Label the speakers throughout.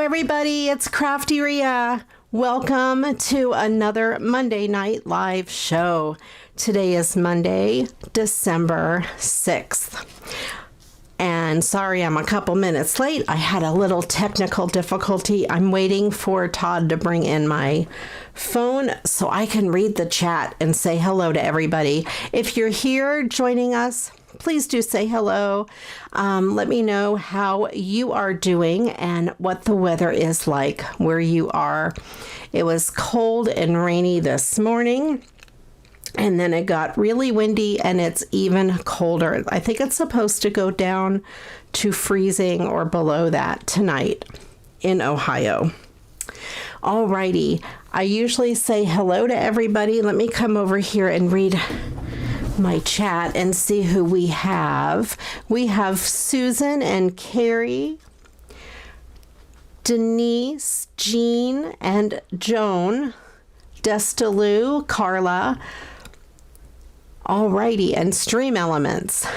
Speaker 1: everybody, it's CraftyRia. Welcome to another Monday Night Live show. Today is Monday, December 6th. And sorry I'm a couple minutes late. I had a little technical difficulty. I'm waiting for Todd to bring in my phone so I can read the chat and say hello to everybody. If you're here joining us, please do say hello. Let me know how you are doing and what the weather is like where you are. It was cold and rainy this morning, and then it got really windy and it's even colder. I think it's supposed to go down to freezing or below that tonight in Ohio. Alrighty, I usually say hello to everybody. Let me come over here and read my chat and see who we have. We have Susan and Carrie, Denise, Jean, and Joan, Destalou, Carla. Alrighty, and Stream Elements.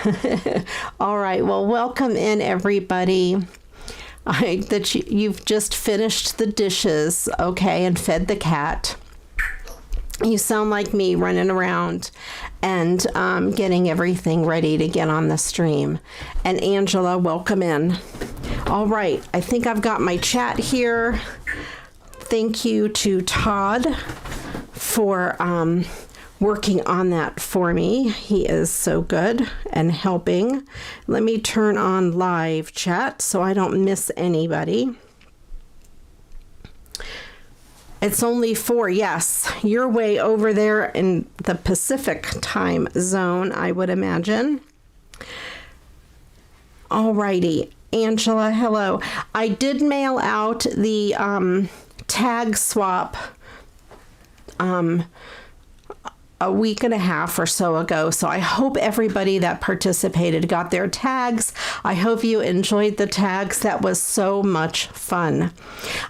Speaker 1: All right, well, welcome in everybody. You've just finished the dishes, okay, and fed the cat. You sound like me running around and getting everything ready to get on the stream. And Angela, welcome in. All right, I think I've got my chat here. Thank you to Todd for working on that for me. He is so good and helping. Let me turn on live chat so I don't miss anybody. It's only 4, yes. You're way over there in the Pacific time zone, I would imagine. Alrighty, Angela, hello. I did mail out the tag swap a week and a half or so ago. So I hope everybody that participated got their tags. I hope you enjoyed the tags. That was so much fun.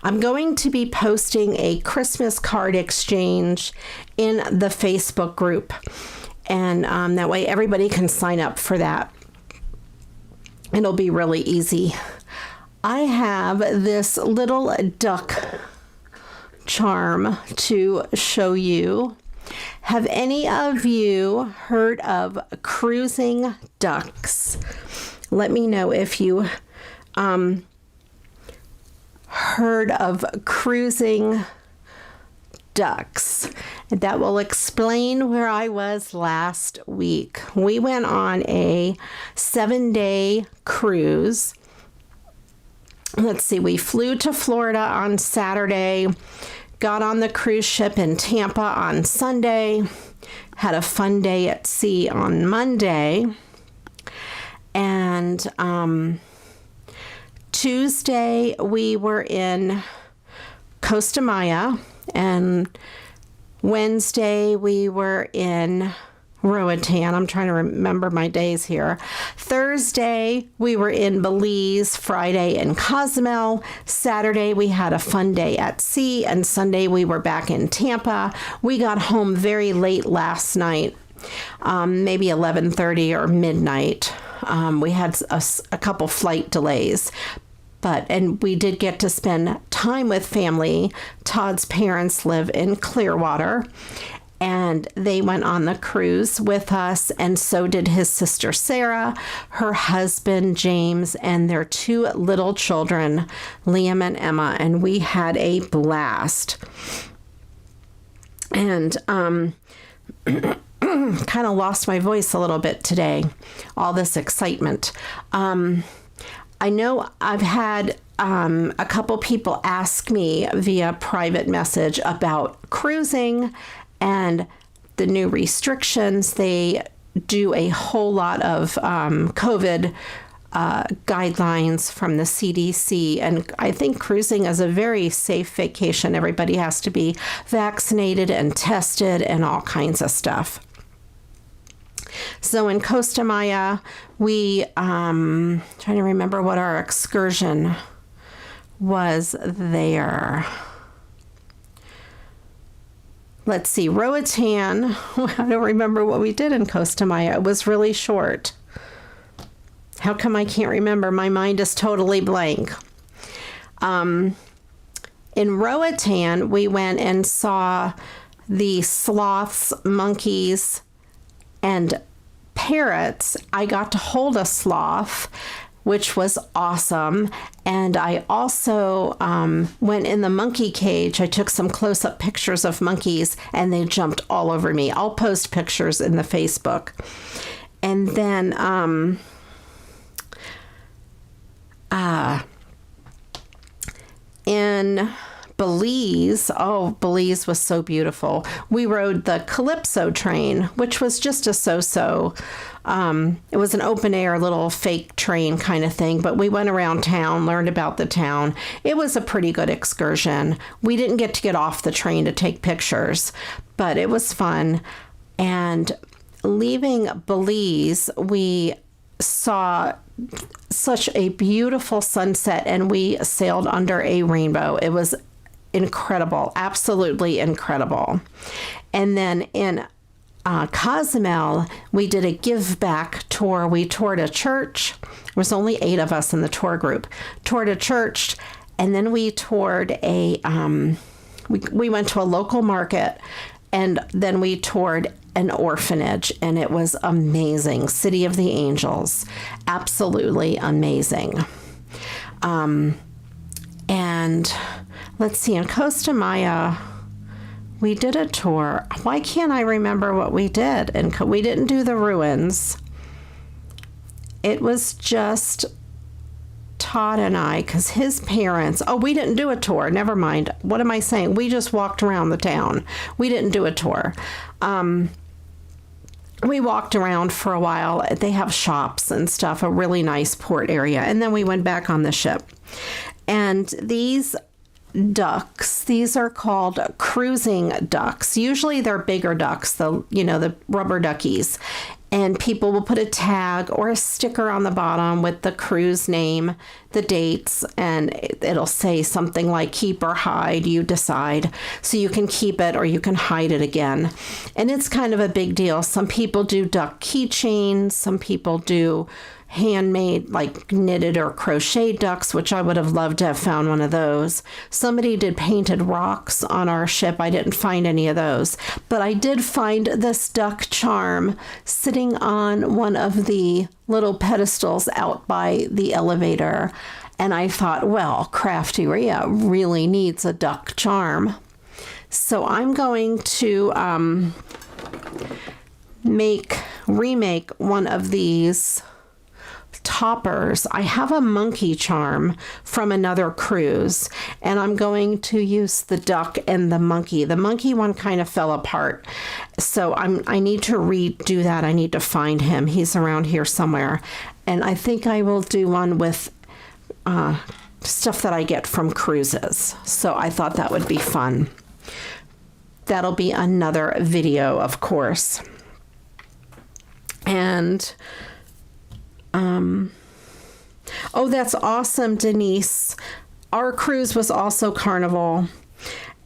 Speaker 1: I'm going to be posting a Christmas card exchange in the Facebook group. And that way everybody can sign up for that. It'll be really easy. I have this little duck charm to show you. Have any of you heard of cruising ducks? Let me know if you heard of cruising ducks. That will explain where I was last week. We went on a 7-day cruise. Let's see, we flew to Florida on Saturday. Got on the cruise ship in Tampa on Sunday, had a fun day at sea on Monday, and Tuesday we were in Costa Maya, and Wednesday we were in Roatan. I'm trying to remember my days here. Thursday, we were in Belize. Friday in Cozumel. Saturday, we had a fun day at sea. And Sunday, we were back in Tampa. We got home very late last night, maybe 11:30 or midnight. We had a couple flight delays. And we did get to spend time with family. Todd's parents live in Clearwater. And they went on the cruise with us, and so did his sister Sarah, her husband James, and their 2 little children, Liam and Emma, and we had a blast. And kind of lost my voice a little bit today, all this excitement. I know I've had a couple people ask me via private message about cruising and the new restrictions. They do a whole lot of COVID guidelines from the CDC. And I think cruising is a very safe vacation. Everybody has to be vaccinated and tested and all kinds of stuff. So in Costa Maya, we, trying to remember what our excursion was there. Let's see, Roatan. I don't remember what we did in Costa Maya. It was really short. How come I can't remember? My mind is totally blank. In Roatan, we went and saw the sloths, monkeys, and parrots. I got to hold a sloth, which was awesome. And I also went in the monkey cage. I took some close-up pictures of monkeys, and they jumped all over me. I'll post pictures in the Facebook. And then in Belize, Belize was so beautiful. We rode the Calypso train, which was just a so-so. It was an open air little fake train kind of thing, but we went around town, learned about the town. It was a pretty good excursion. We didn't get to get off the train to take pictures, but it was fun. And leaving Belize, we saw such a beautiful sunset, and we sailed under a rainbow. It was incredible, absolutely incredible. And then in Cozumel, we did a give back tour. We toured a church. There was only 8 of us in the tour group. Toured a church, and then we toured a we went to a local market, and then we toured an orphanage, and it was amazing. City of the Angels, absolutely amazing. And let's see, in Costa Maya, we did a tour. Why can't I remember what we did? And we didn't do the ruins. It was just Todd and I, because his parents, we didn't do a tour. Never mind. What am I saying? We just walked around the town. We didn't do a tour. We walked around for a while. They have shops and stuff, a really nice port area. And then we went back on the ship. And these ducks, these are called cruising ducks. Usually they're bigger ducks, the rubber duckies. And people will put a tag or a sticker on the bottom with the cruise name, the dates, and it'll say something like keep or hide, you decide. So you can keep it or you can hide it again. And it's kind of a big deal. Some people do duck keychains, some people do handmade, like knitted or crocheted ducks, which I would have loved to have found one of those. Somebody did painted rocks on our ship. I didn't find any of those, but I did find this duck charm sitting on one of the little pedestals out by the elevator. And I thought, well, CraftyRia really needs a duck charm. So I'm going to remake one of these toppers. I have a monkey charm from another cruise, and I'm going to use the duck and the monkey. The monkey one kind of fell apart, so I need to redo that. I need to find him. He's around here somewhere, and I think I will do one with stuff that I get from cruises. So I thought that would be fun. That'll be another video, of course. And that's awesome, Denise. Our cruise was also Carnival.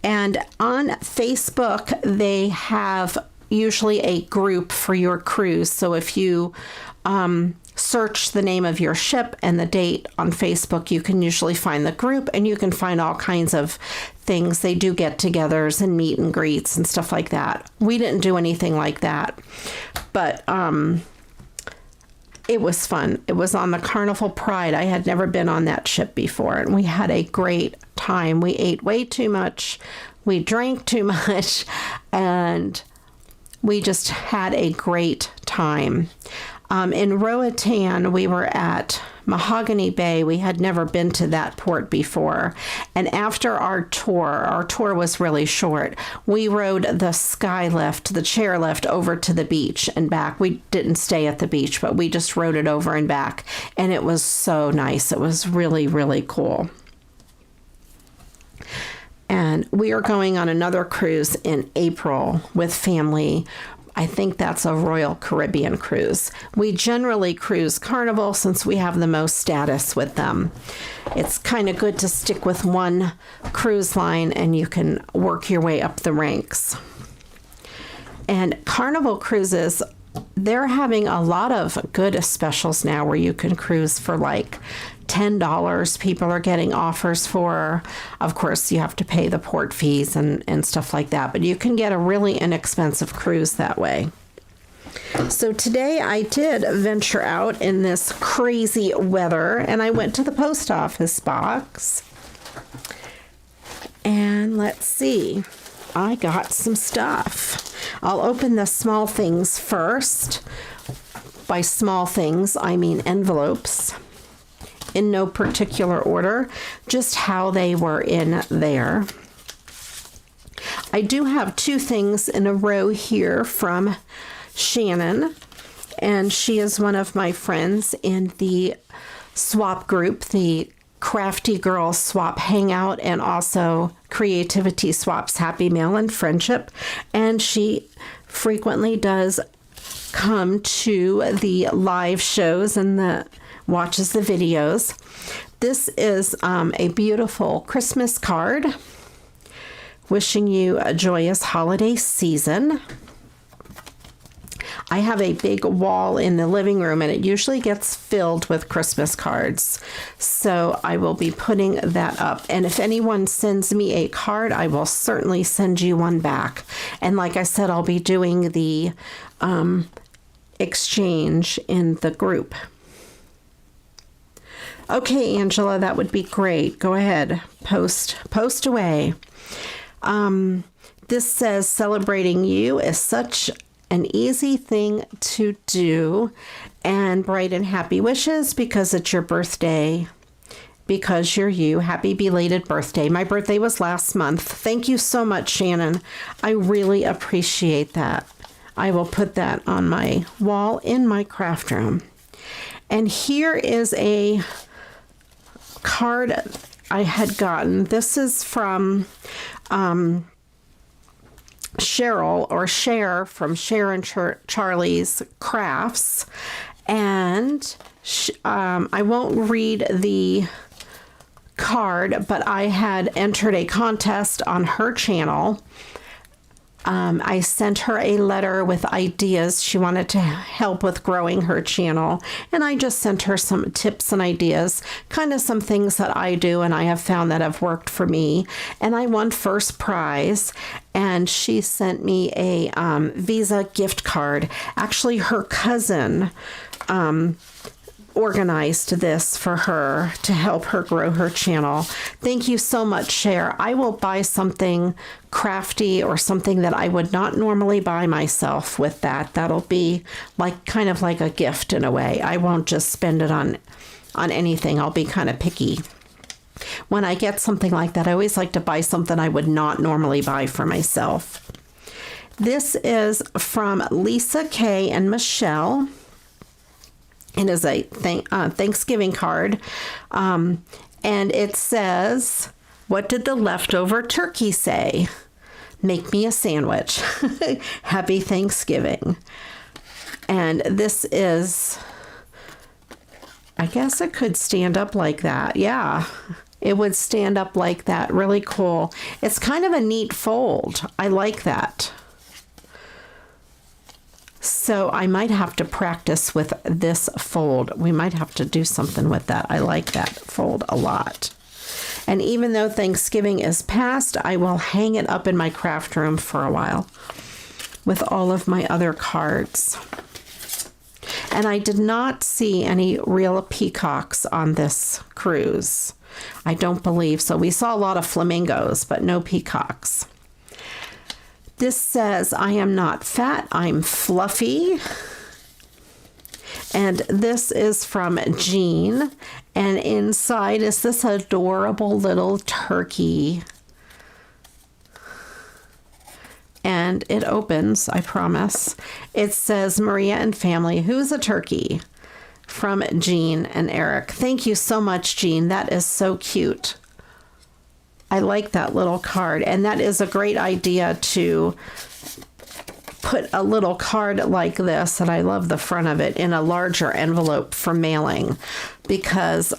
Speaker 1: And on Facebook, they have usually a group for your cruise. So if you search the name of your ship and the date on Facebook, you can usually find the group, and you can find all kinds of things. They do get-togethers and meet and greets and stuff like that. We didn't do anything like that, but it was fun. It was on the Carnival Pride. I had never been on that ship before, and we had a great time. We ate way too much. We drank too much, and we just had a great time. In Roatan, we were at Mahogany Bay. We had never been to that port before. And after our tour was really short, we rode the skylift, the chairlift, over to the beach and back. We didn't stay at the beach, but we just rode it over and back. And it was so nice. It was really, really cool. And we are going on another cruise in April with family. I think that's a Royal Caribbean cruise. We generally cruise Carnival since we have the most status with them. It's kind of good to stick with one cruise line, and you can work your way up the ranks. And Carnival cruises they're having a lot of good specials now where you can cruise for like $10. People are getting offers for, of course, you have to pay the port fees and stuff like that, but you can get a really inexpensive cruise that way. So today I did venture out in this crazy weather, and I went to the post office box. And let's see, I got some stuff. I'll open the small things first. By small things, I mean envelopes. In no particular order, just how they were in there. I do have two things in a row here from Shannon, and she is one of my friends in the swap group, the Crafty Girls Swap Hangout, and also Creativity Swaps Happy Mail and Friendship. And she frequently does come to the live shows and watches the videos. This is a beautiful Christmas card wishing you a joyous holiday season. I have a big wall in the living room, and it usually gets filled with Christmas cards. So I will be putting that up. And if anyone sends me a card, I will certainly send you one back. And like I said, I'll be doing the exchange in the group. Okay, Angela, that would be great. Go ahead. Post away. This says, celebrating you is such an easy thing to do, and bright and happy wishes because it's your birthday, because you're you. Happy belated birthday. My birthday was last month. Thank you so much, Shannon. I really appreciate that. I will put that on my wall in my craft room. And here is a card I had gotten. This is from Cheryl, or Cher, from Cher and Charlie's Crafts. And I won't read the card, but I had entered a contest on her channel. I sent her a letter with ideas. She wanted to help with growing her channel, and I just sent her some tips and ideas, kind of some things that I do and I have found that have worked for me. And I won first prize, and she sent me a Visa gift card. Actually, her cousin organized this for her to help her grow her channel. Thank you so much, Cher. I will buy something crafty or something that I would not normally buy myself with that. That'll be like kind of like a gift in a way. I won't just spend it on anything. I'll be kind of picky. When I get something like that, I always like to buy something I would not normally buy for myself. This is from Lisa K and Michelle. It is a Thanksgiving card, and it says, "What did the leftover turkey say? Make me a sandwich. Happy Thanksgiving." And this is, I guess it could stand up like that. Yeah, it would stand up like that. Really cool. It's kind of a neat fold. I like that. So I might have to practice with this fold. We might have to do something with that. I like that fold a lot. And even though Thanksgiving is past, I will hang it up in my craft room for a while with all of my other cards. And I did not see any real peacocks on this cruise. I don't believe so. We saw a lot of flamingos, but no peacocks. This says, "I am not fat, I'm fluffy." And this is from Jean. And inside is this adorable little turkey. And it opens, I promise. It says, "Maria and family, who's a turkey?" From Jean and Eric. Thank you so much, Jean. That is so cute. I like that little card, and that is a great idea to put a little card like this, and I love the front of it, in a larger envelope for mailing, because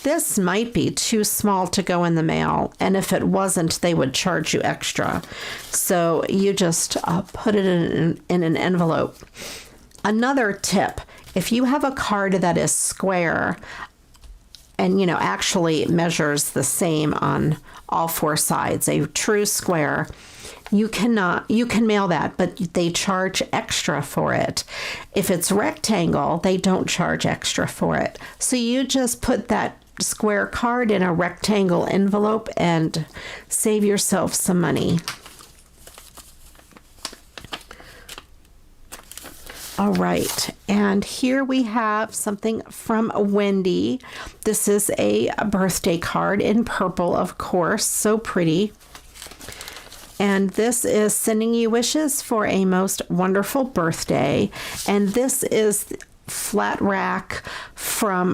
Speaker 1: this might be too small to go in the mail, and if it wasn't, they would charge you extra. So you just put it in an envelope. Another tip, if you have a card that is square and, actually measures the same on all four sides, a true square, you can mail that, but they charge extra for it. If it's rectangle, they don't charge extra for it. So you just put that square card in a rectangle envelope and save yourself some money. All right, and here we have something from Wendy. This is a birthday card in purple, of course, so pretty. And this is sending you wishes for a most wonderful birthday. And this is flat rack from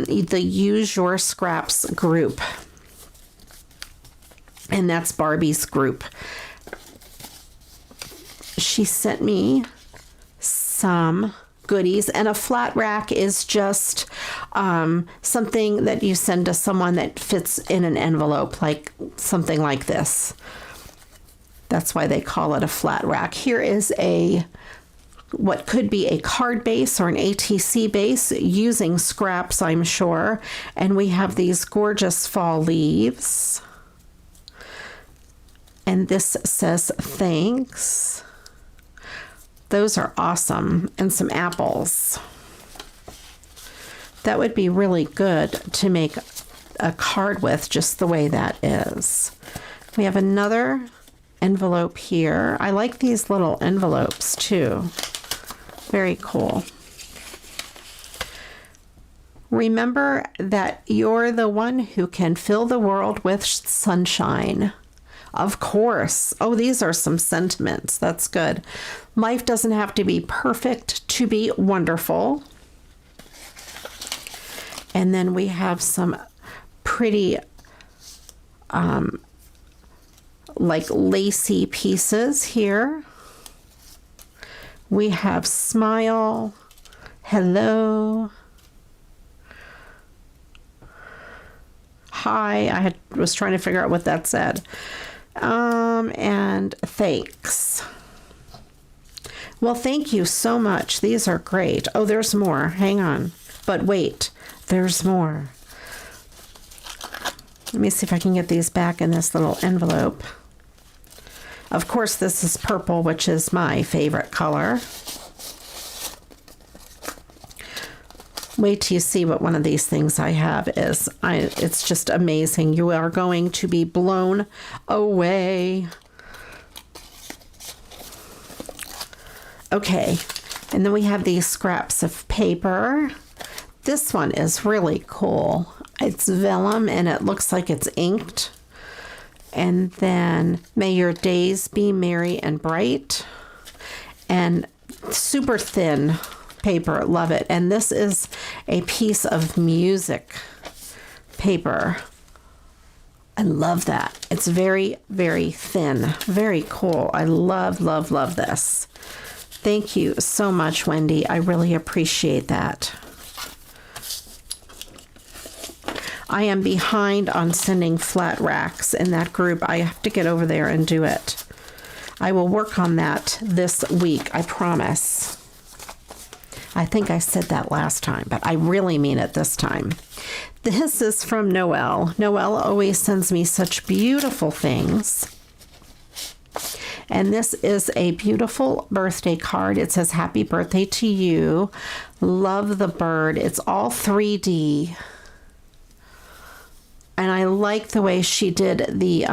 Speaker 1: the Use Your Scraps group. And that's Barbie's group. She sent me some goodies, and a flat rack is just something that you send to someone that fits in an envelope, like something like this. That's why they call it a flat rack. Here is what could be a card base or an ATC base using scraps, I'm sure. And we have these gorgeous fall leaves. And this says thanks. Those are awesome. And some apples. That would be really good to make a card with, just the way that is. We have another envelope here. I like these little envelopes too. Very cool. Remember that you're the one who can fill the world with sunshine. Of course. Oh, these are some sentiments. That's good. Life doesn't have to be perfect to be wonderful. And then we have some pretty like lacy pieces here. We have smile, hello, hi. I was trying to figure out what that said. And thanks. Well, thank you so much. These are great. Oh, there's more. Hang on. But wait, there's more. Let me see if I can get these back in this little envelope. Of course, this is purple, which is my favorite color. Wait till you see what one of these things I have is. It's just amazing. You are going to be blown away. Okay, and then we have these scraps of paper. This one is really cool. It's vellum and it looks like it's inked. And then, may your days be merry and bright. And super thin paper, love it. And this is a piece of music paper. I love that. It's very, very thin. Very cool. I love, love, love this. Thank you so much, Wendy. I really appreciate that. I am behind on sending flat racks in that group. I have to get over there and do it. I will work on that this week, I promise. I think I said that last time, but I really mean it this time. This is from Noelle. Noelle always sends me such beautiful things. And this is a beautiful birthday card. It says, happy birthday to you. Love the bird. It's all 3D. And I like the way she did the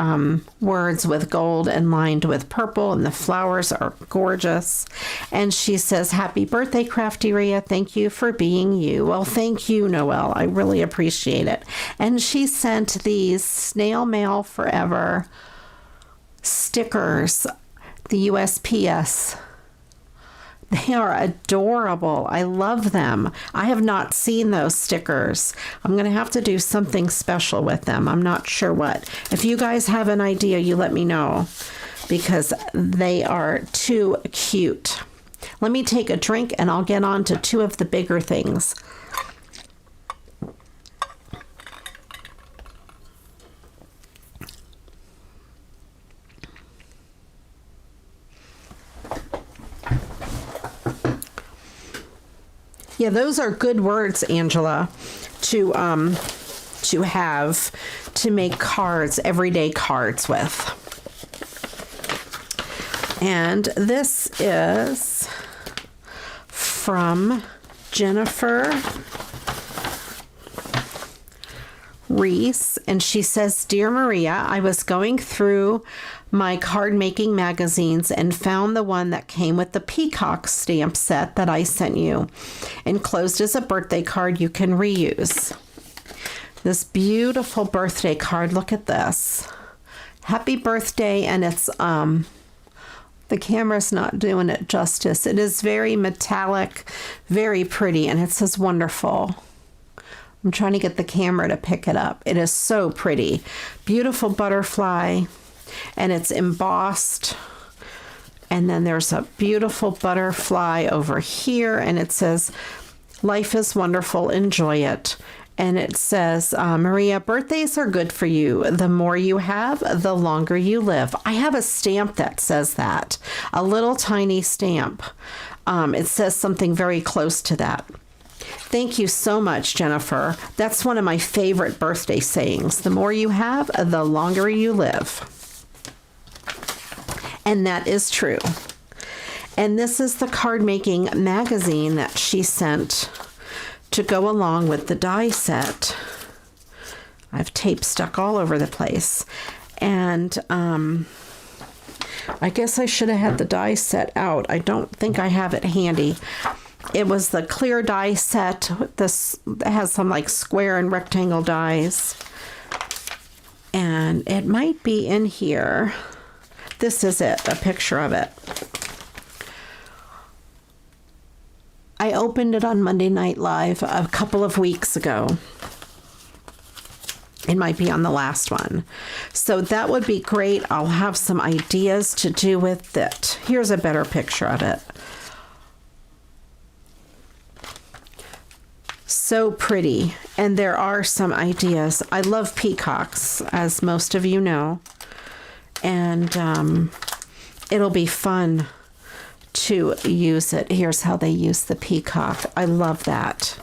Speaker 1: words with gold and lined with purple, and the flowers are gorgeous. And she says, happy birthday, CraftyRia. Thank you for being you. Well, thank you, Noelle. I really appreciate it. And she sent these Snail Mail Forever stickers, the USPS. They are adorable. I love them. I have not seen those stickers. I'm going to have to do something special with them. I'm not sure what. If you guys have an idea, you let me know, because they are too cute. Let me take a drink and I'll get on to two of the bigger things. Yeah, those are good words, Angela, to have to make cards, everyday cards with. And this is from Jennifer Reese, and she says, "Dear Maria, I was going through my card making magazines and found the one that came with the peacock stamp set that I sent you. Enclosed as a birthday card you can reuse. This beautiful birthday card. Look at this. Happy birthday." And it's the camera's not doing it justice. It is very metallic, very pretty, and it says wonderful. I'm trying to get the camera to pick it up. It is so pretty. Beautiful butterfly, and it's embossed. And then there's a beautiful butterfly over here, and it says, "Life is wonderful, enjoy it." And it says, "Maria, birthdays are good for you. The more you have, the longer you live." I have a stamp that says that, a little tiny stamp. It says something very close to that. Thank you so much, Jennifer. That's one of my favorite birthday sayings. The more you have, the longer you live. And that is true. And this is the card making magazine that she sent to go along with the die set. I have tape stuck all over the place. And I guess I should have had the die set out. I don't think I have it handy. It was the clear die set. This has some like square and rectangle dies. And it might be in here. This is it, a picture of it. I opened it on Monday Night Live a couple of weeks ago. It might be on the last one. So that would be great. I'll have some ideas to do with it. Here's a better picture of it. So pretty. And there are some ideas. I love peacocks, as most of you know. And it'll be fun to use it. Here's how they use the peacock. I love that.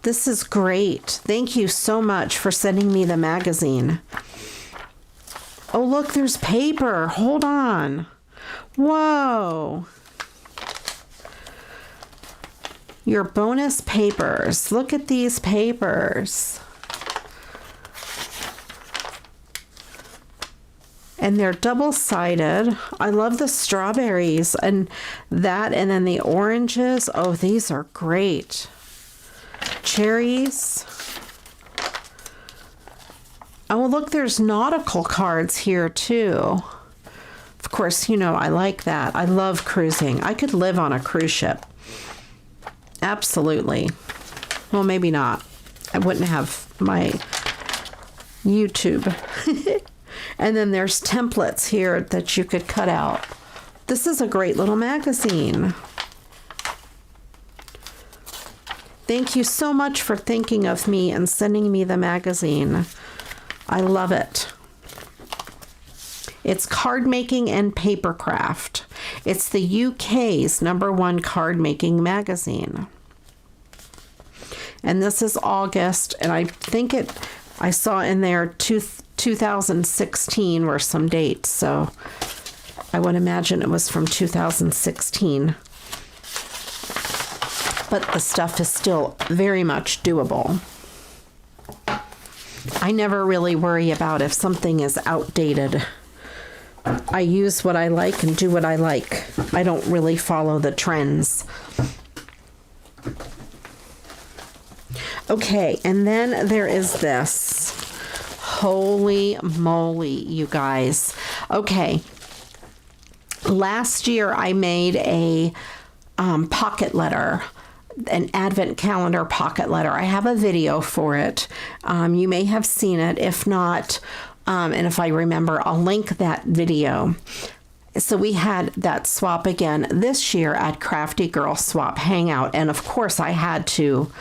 Speaker 1: This is great. Thank you so much for sending me the magazine. Oh, look, there's paper. Hold on. Whoa. Your bonus papers. Look at these papers. And they're double-sided. I love the strawberries and that, and then the oranges. Oh, these are great. Cherries. Oh, look, there's nautical cards here too. Of course, you know I like that. I love cruising. I could live on a cruise ship. Absolutely. Well, maybe not. I wouldn't have my YouTube. And then there's templates here that you could cut out. This is a great little magazine. Thank you so much for thinking of me and sending me the magazine. I love it. It's card making and papercraft. It's the UK's #1 card making magazine. And this is August, and I think I saw in there 2016 were some dates, so I would imagine it was from 2016. But the stuff is still very much doable. I never really worry about if something is outdated. I use what I like and do what I like. I don't really follow the trends. Okay, and then there is this. Holy moly, you guys. Okay. Last year I made a pocket letter, an advent calendar pocket letter. I have a video for it. You may have seen it. If not, and if I remember, I'll link that video. So we had that swap again this year at Crafty Girl Swap Hangout. And of course I had to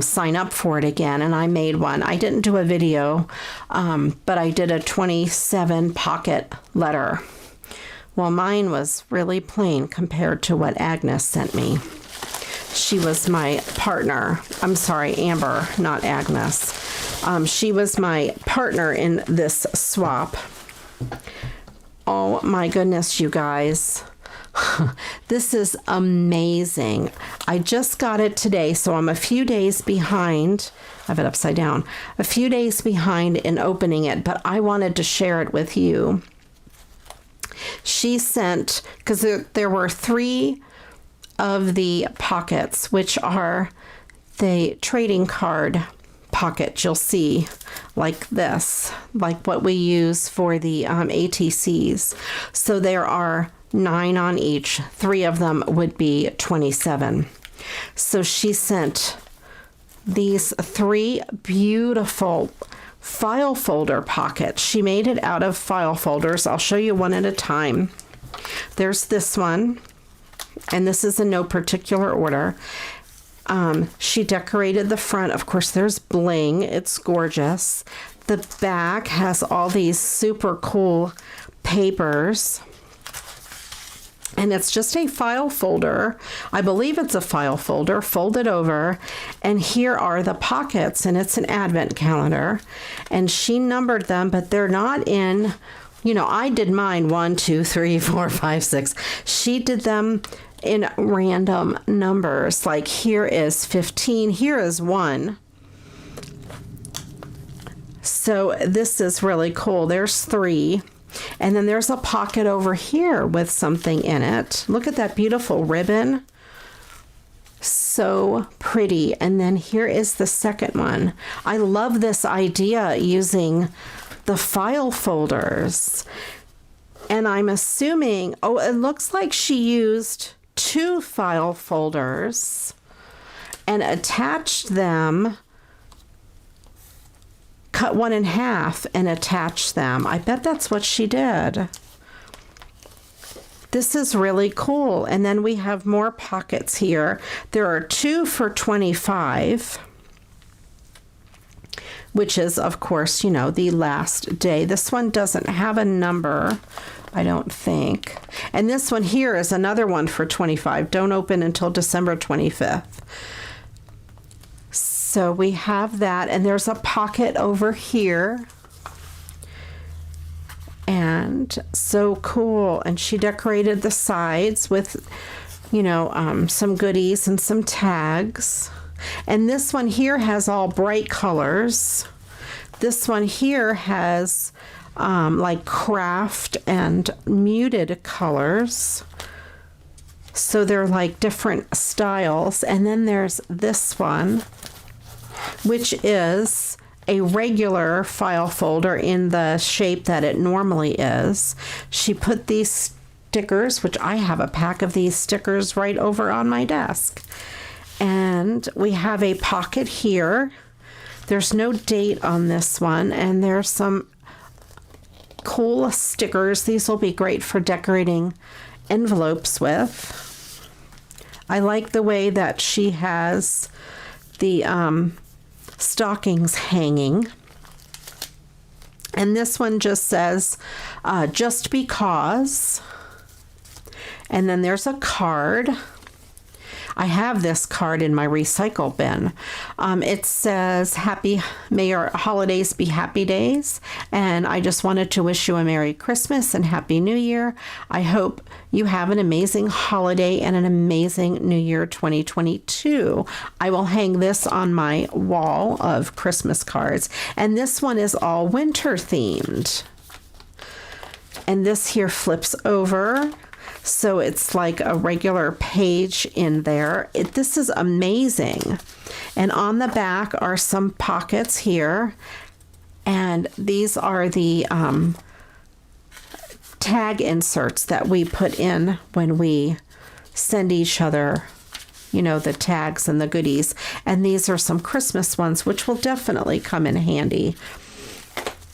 Speaker 1: sign up for it again, and I made one. I didn't do a video, but I did a 27 pocket letter. Well, mine was really plain compared to what Agnes sent me. She was my partner. I'm sorry, Amber, not Agnes. She was my partner in this swap. Oh my goodness, you guys. This is amazing. I just got it today, so I'm a few days behind. I have it upside down. A few days behind in opening it, but I wanted to share it with you. She sent, because there were 3 of the pockets, which are the trading card pocket. You'll see like this, like what we use for the ATCs. So there are 9 on each. 3 of them would be 27. So she sent these 3 beautiful file folder pockets. She made it out of file folders. I'll show you one at a time. There's this one, and this is in no particular order. She decorated the front. Of course, there's bling. It's gorgeous. The back has all these super cool papers. And it's just a file folder. I believe it's a file folder folded over. And here are the pockets, and it's an advent calendar. And she numbered them, but they're not in, I did mine 1, 2, 3, 4, 5, 6. She did them in random numbers. Like here is 15, here is 1. So this is really cool. There's 3. And then there's a pocket over here with something in it. Look at that beautiful ribbon. So pretty. And then here is the second one. I love this idea using the file folders. And I'm assuming, it looks like she used 2 file folders and attached them, cut one in half and attach them. I bet that's what she did. This is really cool. And then we have more pockets here. There are 2 for 25, which is, of course, the last day. This one doesn't have a number, I don't think. And this one here is another one for 25. Don't open until December 25th. So we have that, and there's a pocket over here. And so cool. And she decorated the sides with, some goodies and some tags. And this one here has all bright colors. This one here has like craft and muted colors. So they're like different styles. And then there's this one, which is a regular file folder in the shape that it normally is. She put these stickers, which I have a pack of these stickers right over on my desk. And we have a pocket here. There's no date on this one, and there's some cool stickers. These will be great for decorating envelopes with. I like the way that she has the stockings hanging. And this one just says, just because. And then there's a card. I have this card in my recycle bin. It says, may your holidays be happy days. And I just wanted to wish you a Merry Christmas and Happy New Year. I hope you have an amazing holiday and an amazing New Year 2022. I will hang this on my wall of Christmas cards. And this one is all winter themed. And this here flips over. So it's like a regular page in there. This is amazing. And on the back are some pockets here. And these are the tag inserts that we put in when we send each other, the tags and the goodies. And these are some Christmas ones, which will definitely come in handy.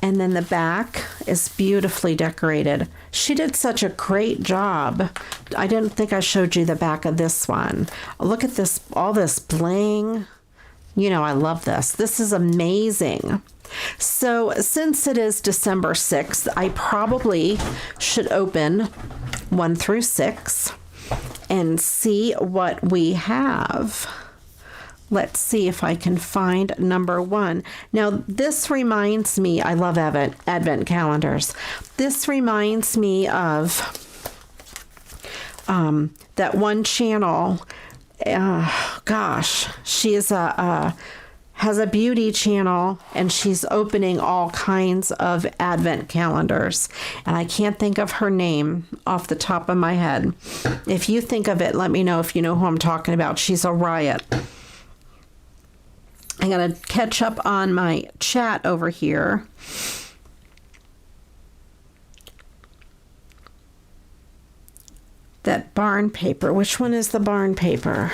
Speaker 1: And then the back is beautifully decorated. She did such a great job. I didn't think I showed you the back of this one. Look at this, all this bling. I love this. This is amazing. So since it is December 6th, I probably should open 1 through 6. and see what we have. Let's see if I can find number 1. Now, this reminds me, I love advent calendars. This reminds me of that one channel. Gosh, she is has a beauty channel, and she's opening all kinds of advent calendars. And I can't think of her name off the top of my head. If you think of it, let me know if you know who I'm talking about. She's a riot. I'm going to catch up on my chat over here. That barn paper. Which one is the barn paper?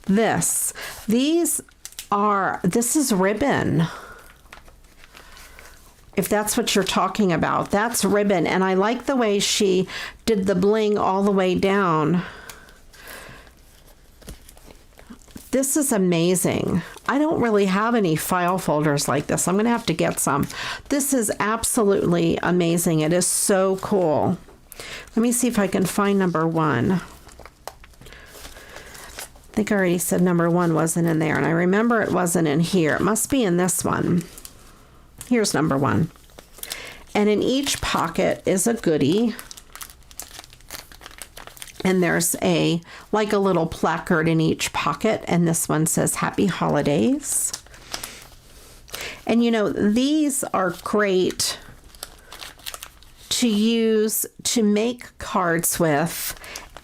Speaker 1: This is ribbon. If that's what you're talking about, that's ribbon. And I like the way she did the bling all the way down. This is amazing. I don't really have any file folders like this. I'm going to have to get some. This is absolutely amazing. It is so cool. Let me see if I can find number 1. I think I already said number 1 wasn't in there, and I remember it wasn't in here. It must be in this one. Here's number 1. And in each pocket is a goodie. And there's like a little placard in each pocket, and this one says Happy Holidays. And you know, these are great to use to make cards with,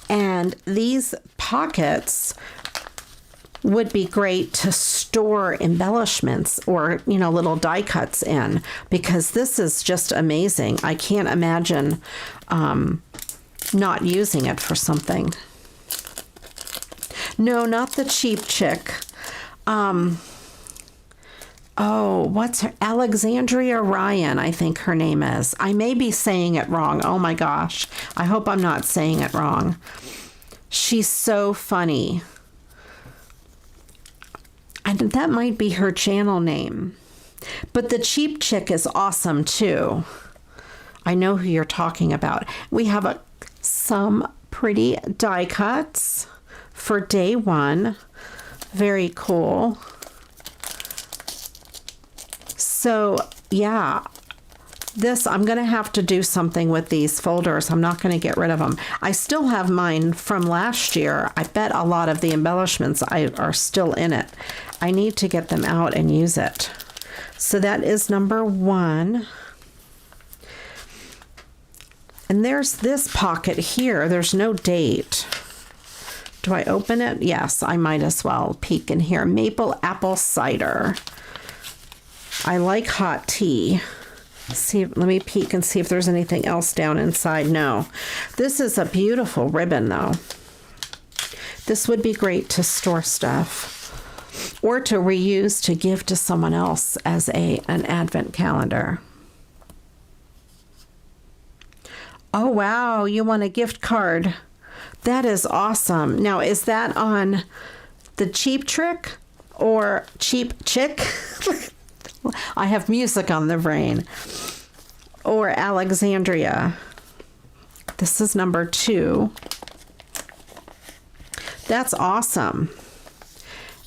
Speaker 1: and these pockets would be great to store embellishments or, you know, little die cuts in, because this is just amazing. I can't imagine not using it for something. No, not the Cheap Chick. What's her? Alexandria Ryan, I think her name is. I may be saying it wrong. Oh my gosh. I hope I'm not saying it wrong. She's so funny. And that might be her channel name. But the Cheap Chick is awesome too. I know who you're talking about. We have some pretty die cuts for day 1. Very cool. So yeah, I'm going to have to do something with these folders. I'm not going to get rid of them. I still have mine from last year. I bet a lot of the embellishments are still in it. I need to get them out and use it. So that is number 1. And there's this pocket here. There's no date. Do I open it? Yes, I might as well peek in here. Maple apple cider. I like hot tea. Let me peek and see if there's anything else down inside. No. This is a beautiful ribbon, though. This would be great to store stuff or to reuse to give to someone else as an advent calendar. Oh, wow. You want a gift card. That is awesome. Now, is that on the Cheap Trick or Cheap Chick? I have music on the brain. Or Alexandria. This is number 2. That's awesome.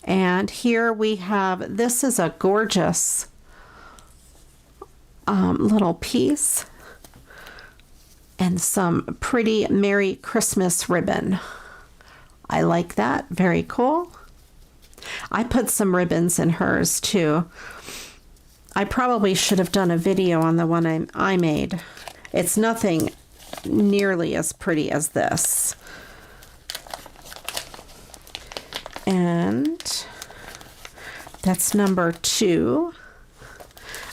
Speaker 1: And here we have, this is a gorgeous little piece. And some pretty Merry Christmas ribbon. I like that. Very cool. I put some ribbons in hers too. I probably should have done a video on the one I made. It's nothing nearly as pretty as this. And that's number 2.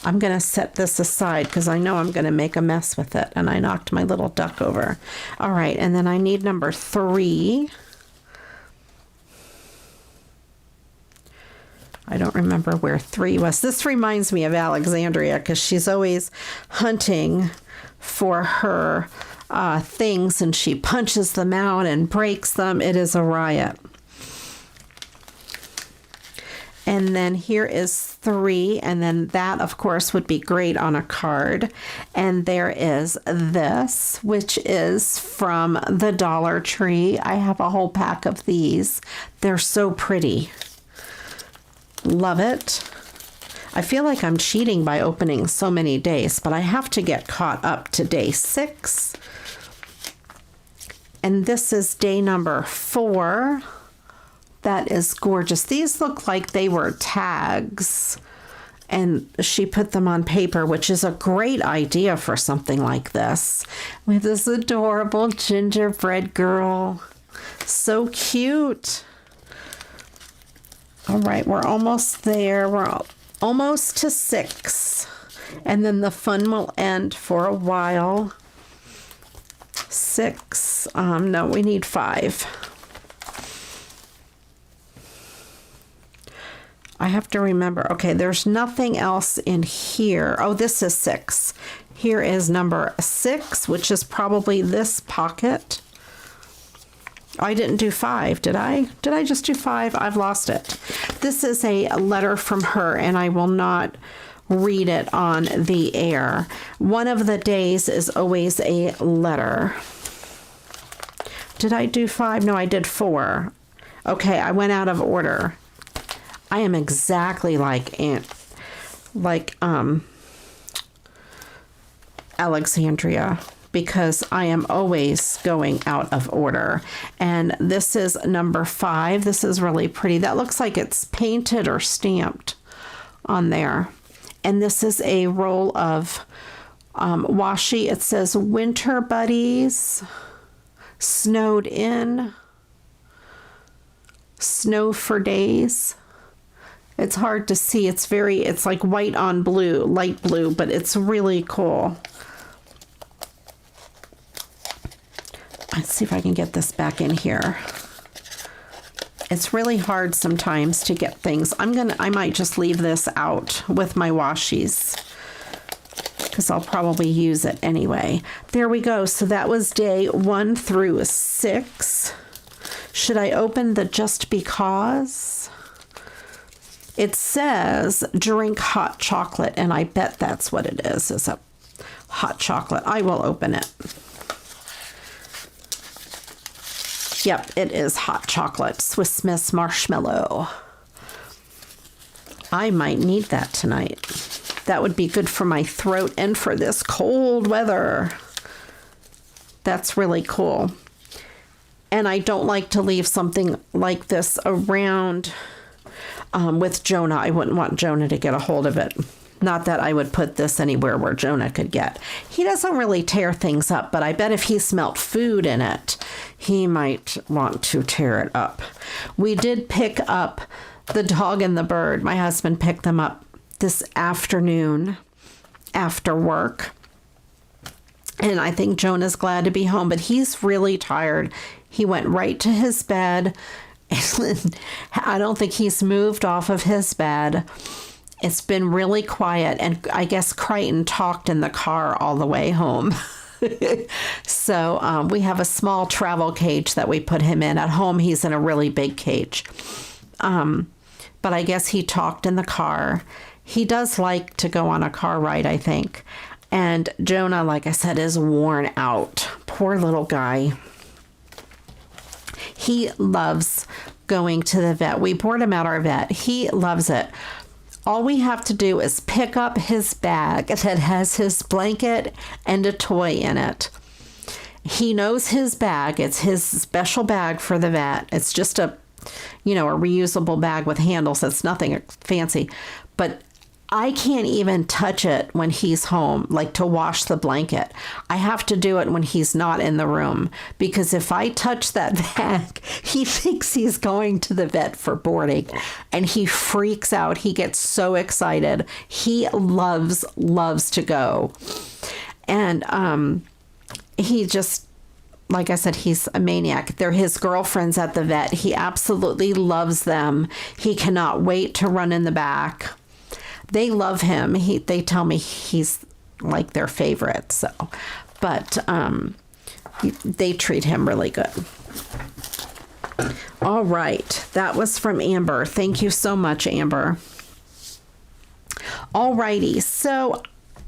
Speaker 1: I'm going to set this aside because I know I'm going to make a mess with it, and I knocked my little duck over. All right, and then I need number 3. I don't remember where 3 was. This reminds me of Alexandria because she's always hunting for her things, and she punches them out and breaks them. It is a riot. And then here is 3. And then that, of course, would be great on a card. And there is this, which is from the Dollar Tree. I have a whole pack of these. They're so pretty. Love it. I feel like I'm cheating by opening so many days, but I have to get caught up to day 6. And this is day number 4. That is gorgeous. These look like they were tags, and she put them on paper, which is a great idea for something like this. We have this adorable gingerbread girl. So cute. All right, we're almost there. We're almost to 6, and then the fun will end for a while. 6. No, we need 5. I have to remember. Okay, there's nothing else in here. Oh, this is 6. Here is number 6, which is probably this pocket. I didn't do 5, did I? Did I just do 5? I've lost it. This is a letter from her, and I will not read it on the air. One of the days is always a letter. Did I do 5? No, I did 4. Okay, I went out of order. I am exactly like Alexandria, because I am always going out of order. And this is number 5. This is really pretty. That looks like it's painted or stamped on there. And this is a roll of washi. It says Winter Buddies, Snowed In, Snow for Days. It's hard to see. It's like white on blue, light blue, but it's really cool. Let's see if I can get this back in here. It's really hard sometimes to get things. I might just leave this out with my washies, because I'll probably use it anyway. There we go. So that was day 1 through 6. Should I open the Just Because? It says drink hot chocolate, and I bet that's what it is a hot chocolate. I will open it. Yep, it is hot chocolate. Swiss Miss Marshmallow. I might need that tonight. That would be good for my throat and for this cold weather. That's really cool. And I don't like to leave something like this around with Jonah. I wouldn't want Jonah to get a hold of it. Not that I would put this anywhere where Jonah could get. He doesn't really tear things up, but I bet if he smelt food in it, he might want to tear it up. We did pick up the dog and the bird. My husband picked them up this afternoon after work. And I think Jonah's glad to be home, but he's really tired. He went right to his bed. I don't think he's moved off of his bed. It's been really quiet, and I guess Crichton talked in the car all the way home. So we have a small travel cage that we put him in. At home, he's in a really big cage. But I guess he talked in the car. He does like to go on a car ride, I think. And Jonah, like I said, is worn out. Poor little guy. He loves going to the vet. We board him at our vet. He loves it. All we have to do is pick up his bag that has his blanket and a toy in it. He knows his bag. It's his special bag for the vet. It's just a reusable bag with handles. It's nothing fancy. But I can't even touch it when he's home, like to wash the blanket. I have to do it when he's not in the room, because if I touch that bag, he thinks he's going to the vet for boarding, and he freaks out. He gets so excited. He loves to go. And he just, like I said, he's a maniac. They're his girlfriends at the vet. He absolutely loves them. He cannot wait to run in the back. They love him. They tell me he's like their favorite. So, but they treat him really good. All right, that was from Amber. Thank you so much, Amber. All righty, so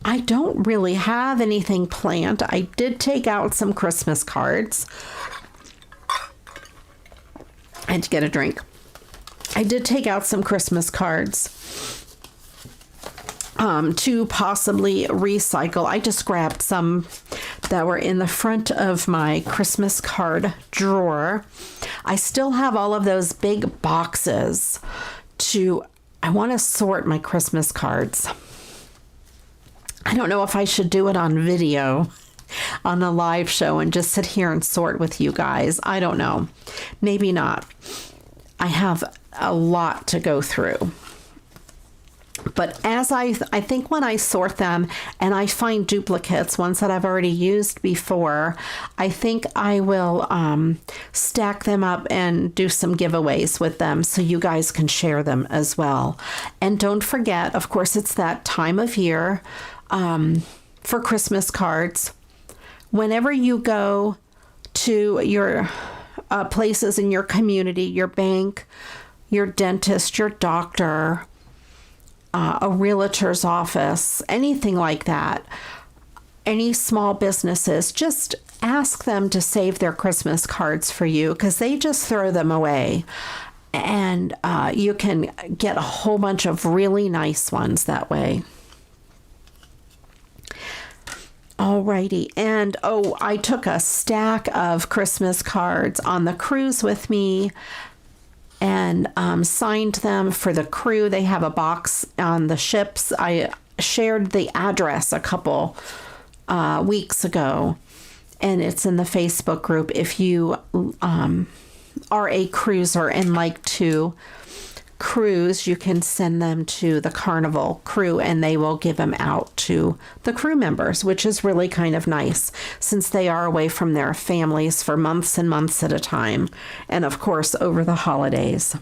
Speaker 1: I don't really have anything planned. I did take out some Christmas cards. I had to get a drink. I did take out some Christmas cards to possibly recycle. I just grabbed some that were in the front of my Christmas card drawer. I still have all of those big boxes I want to sort my Christmas cards. I don't know if I should do it on video on a live show and just sit here and sort with you guys. I don't know. Maybe not. I have a lot to go through. But as I think when I sort them and I find duplicates, ones that I've already used before, I think I will stack them up and do some giveaways with them so you guys can share them as well. And don't forget, of course, it's that time of year for Christmas cards. Whenever you go to your places in your community, your bank, your dentist, your doctor, a realtor's office, anything like that, any small businesses, just ask them to save their Christmas cards for you because they just throw them away. And you can get a whole bunch of really nice ones that way. Alrighty, and I took a stack of Christmas cards on the cruise with me and signed them for the crew. They have a box on the ships. I shared the address a couple weeks ago, and it's in the Facebook group. If you are a cruiser and like to cruise, you can send them to the Carnival crew and they will give them out to the crew members, which is really kind of nice since they are away from their families for months and months at a time, and of course over the holidays.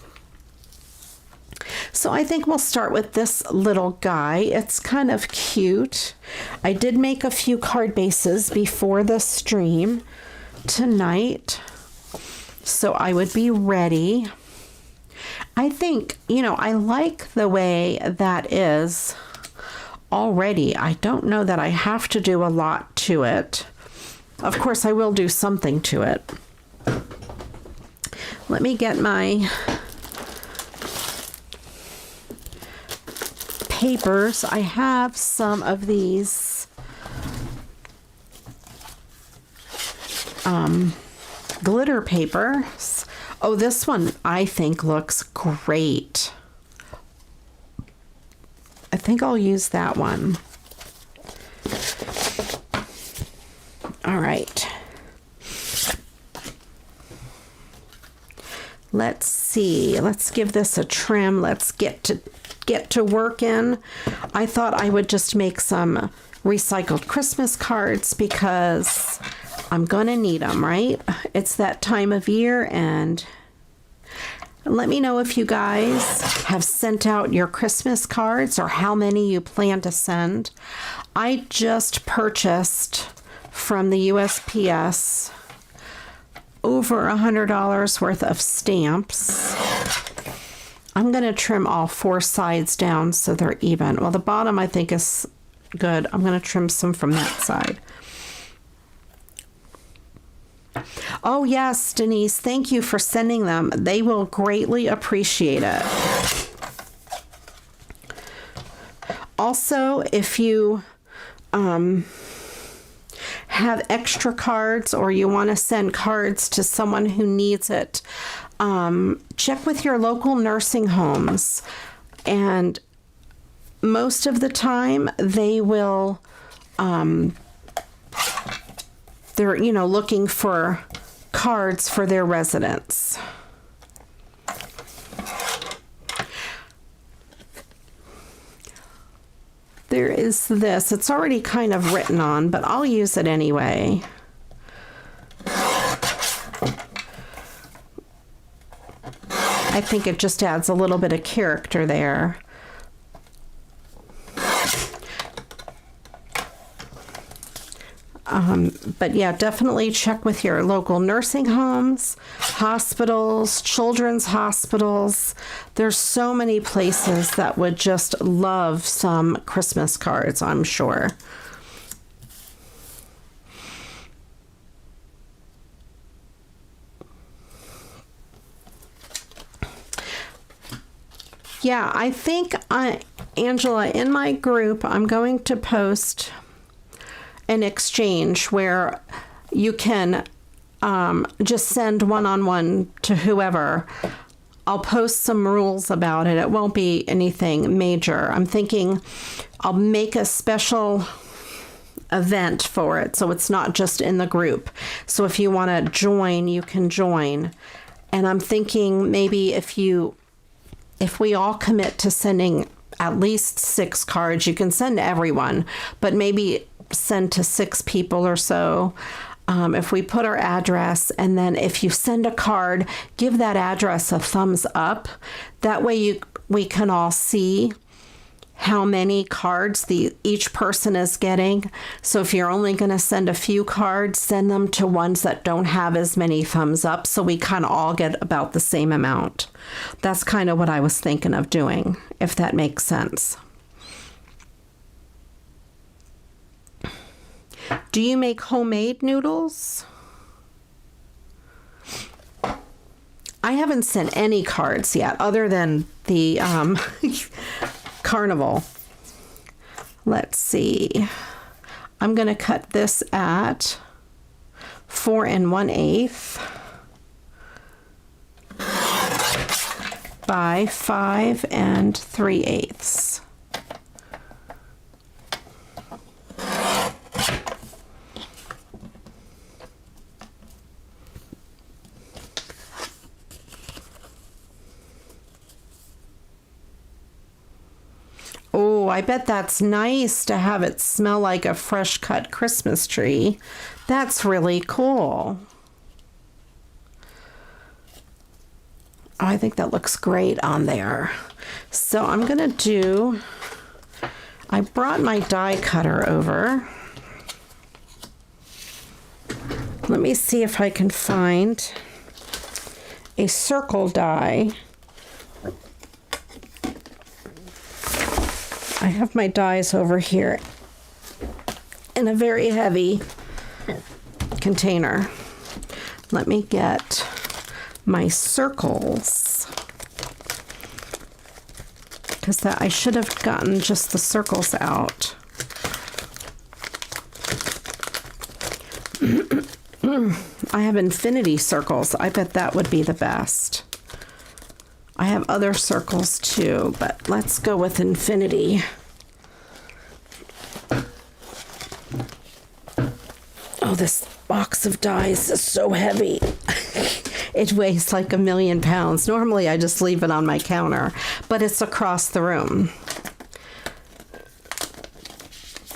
Speaker 1: So I think we'll start with this little guy. It's kind of cute. I did make a few card bases before the stream tonight, so I would be ready. I think, I like the way that is already. I don't know that I have to do a lot to it. Of course, I will do something to it. Let me get my papers. I have some of these glitter papers. Oh, this one I think looks great. I think I'll use that one. All right. Let's see. Let's give this a trim. Let's get to work in. I thought I would just make some recycled Christmas cards because I'm going to need them, right? It's that time of year, and let me know if you guys have sent out your Christmas cards or how many you plan to send. I just purchased from the USPS over $100 worth of stamps. I'm going to trim all four sides down so they're even. Well, the bottom I think is good. I'm going to trim some from that side. Oh, yes, Denise, thank you for sending them. They will greatly appreciate it. Also, if you have extra cards or you want to send cards to someone who needs it, check with your local nursing homes. And most of the time, they will... they're, looking for cards for their residents. There is this. It's already kind of written on, but I'll use it anyway. I think it just adds a little bit of character there. But yeah, definitely check with your local nursing homes, hospitals, children's hospitals. There's so many places that would just love some Christmas cards, I'm sure. Yeah, I think, Angela, in my group, I'm going to post an exchange where you can just send one-on-one to whoever. I'll post some rules about it. It won't be anything major. I'm thinking I'll make a special event for it, so it's not just in the group. So if you want to join, you can join. And I'm thinking maybe if we all commit to sending at least 6 cards, you can send to everyone, but maybe send to 6 people or so. If we put our address, and then if you send a card, give that address a thumbs up. That way we can all see how many cards each person is getting. So if you're only going to send a few cards, send them to ones that don't have as many thumbs up, so we kind of all get about the same amount. That's kind of what I was thinking of doing, if that makes sense. Do you make homemade noodles? I haven't sent any cards yet, other than the Carnival. Let's see. I'm going to cut this at 4 1/8 by 5 3/8. Oh, I bet that's nice to have it smell like a fresh cut Christmas tree. That's really cool. Oh, I think that looks great on there. So I'm going to I brought my die cutter over. Let me see if I can find a circle die. I have my dies over here in a very heavy container. Let me get my circles, because I should have gotten just the circles out. I have infinity circles. I bet that would be the best. I have other circles too, but let's go with infinity. Oh, this box of dies is so heavy. It weighs like 1,000,000 pounds. Normally I just leave it on my counter, but it's across the room.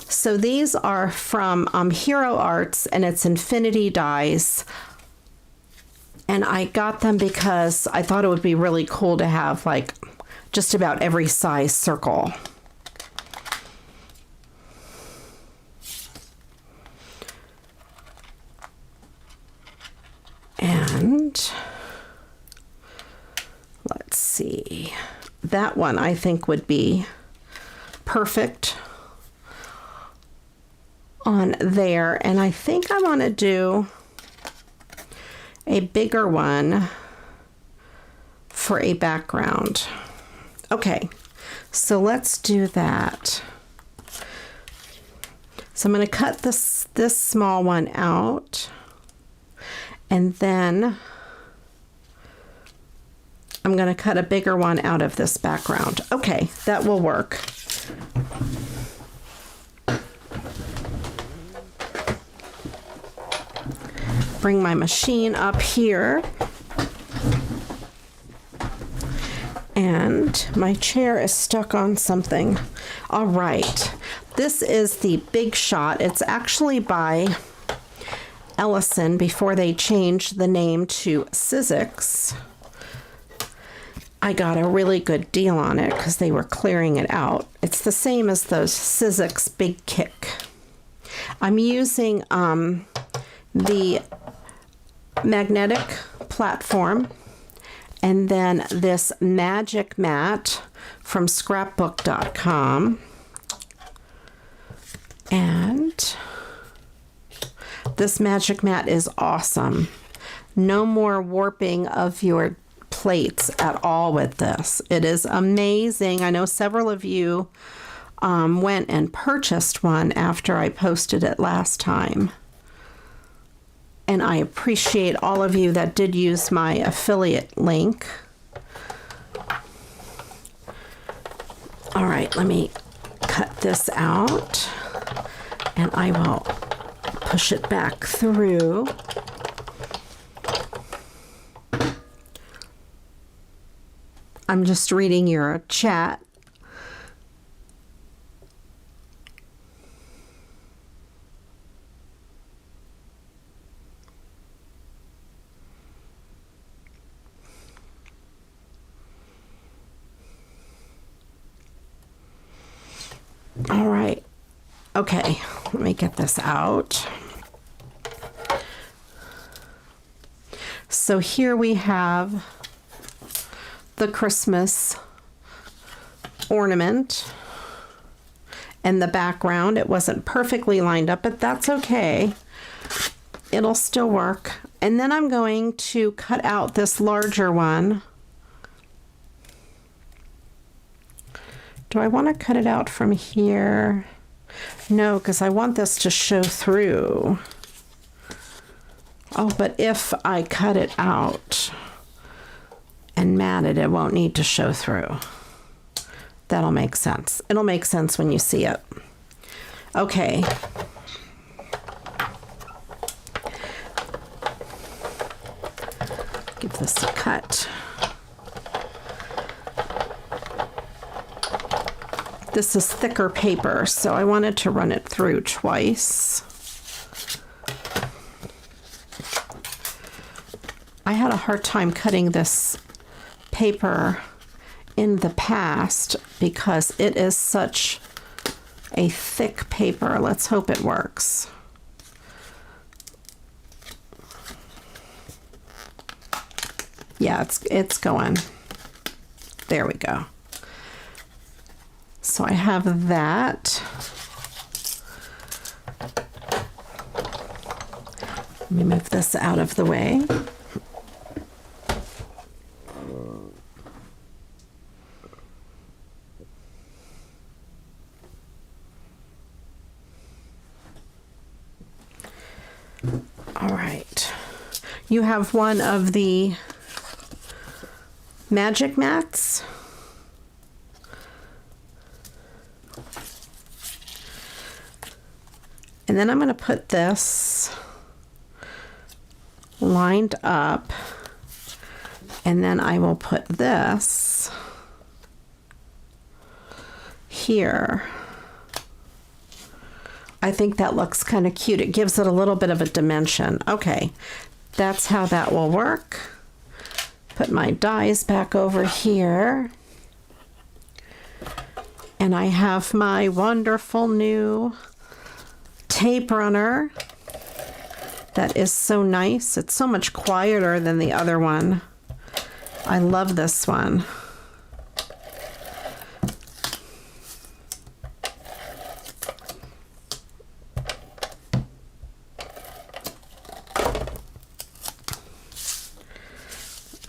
Speaker 1: So these are from Hero Arts, and it's infinity dies. And I got them because I thought it would be really cool to have like just about every size circle. And let's see, that one I think would be perfect on there. And I think I want to do a bigger one for a background. Okay, so let's do that. So I'm going to cut this small one out, and then I'm going to cut a bigger one out of this background. Okay, that will work. Bring my machine up here. And my chair is stuck on something. All right. This is the Big Shot. It's actually by Ellison before they changed the name to Sizzix. I got a really good deal on it because they were clearing it out. It's the same as those Sizzix Big Kick. I'm using the magnetic platform and then this magic mat from scrapbook.com. And this magic mat is awesome. No more warping of your plates at all with this. It is amazing. I know several of you went and purchased one after I posted it last time. And I appreciate all of you that did use my affiliate link. All right, let me cut this out and I will push it back through. I'm just reading your chat. All right. Okay, let me get this out. So here we have the Christmas ornament and the background. It wasn't perfectly lined up, but that's okay. It'll still work. And then I'm going to cut out this larger one. Do I want to cut it out from here? No, because I want this to show through. Oh, but if I cut it out and mat it, it won't need to show through. That'll make sense. It'll make sense when you see it. Okay. Give this a cut. This is thicker paper, so I wanted to run it through twice. I had a hard time cutting this paper in the past because it is such a thick paper. Let's hope it works. Yeah, it's going. There we go. So I have that. Let me move this out of the way. All right. You have one of the magic mats. And then I'm going to put this lined up, and then I will put this here. I think that looks kind of cute. It gives it a little bit of a dimension. Okay, that's how that will work. Put my dies back over here. And I have my wonderful new tape runner that is so nice. It's so much quieter than the other one. I love this one.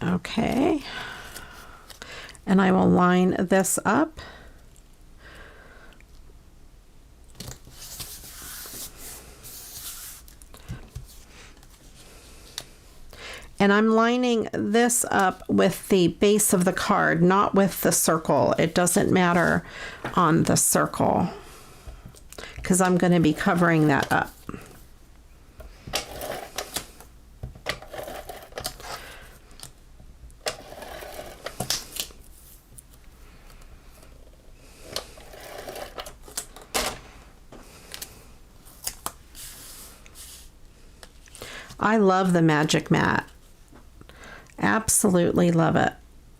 Speaker 1: Okay, and I will line this up. And I'm lining this up with the base of the card, not with the circle. It doesn't matter on the circle because I'm going to be covering that up. I love the magic mat. Absolutely love it.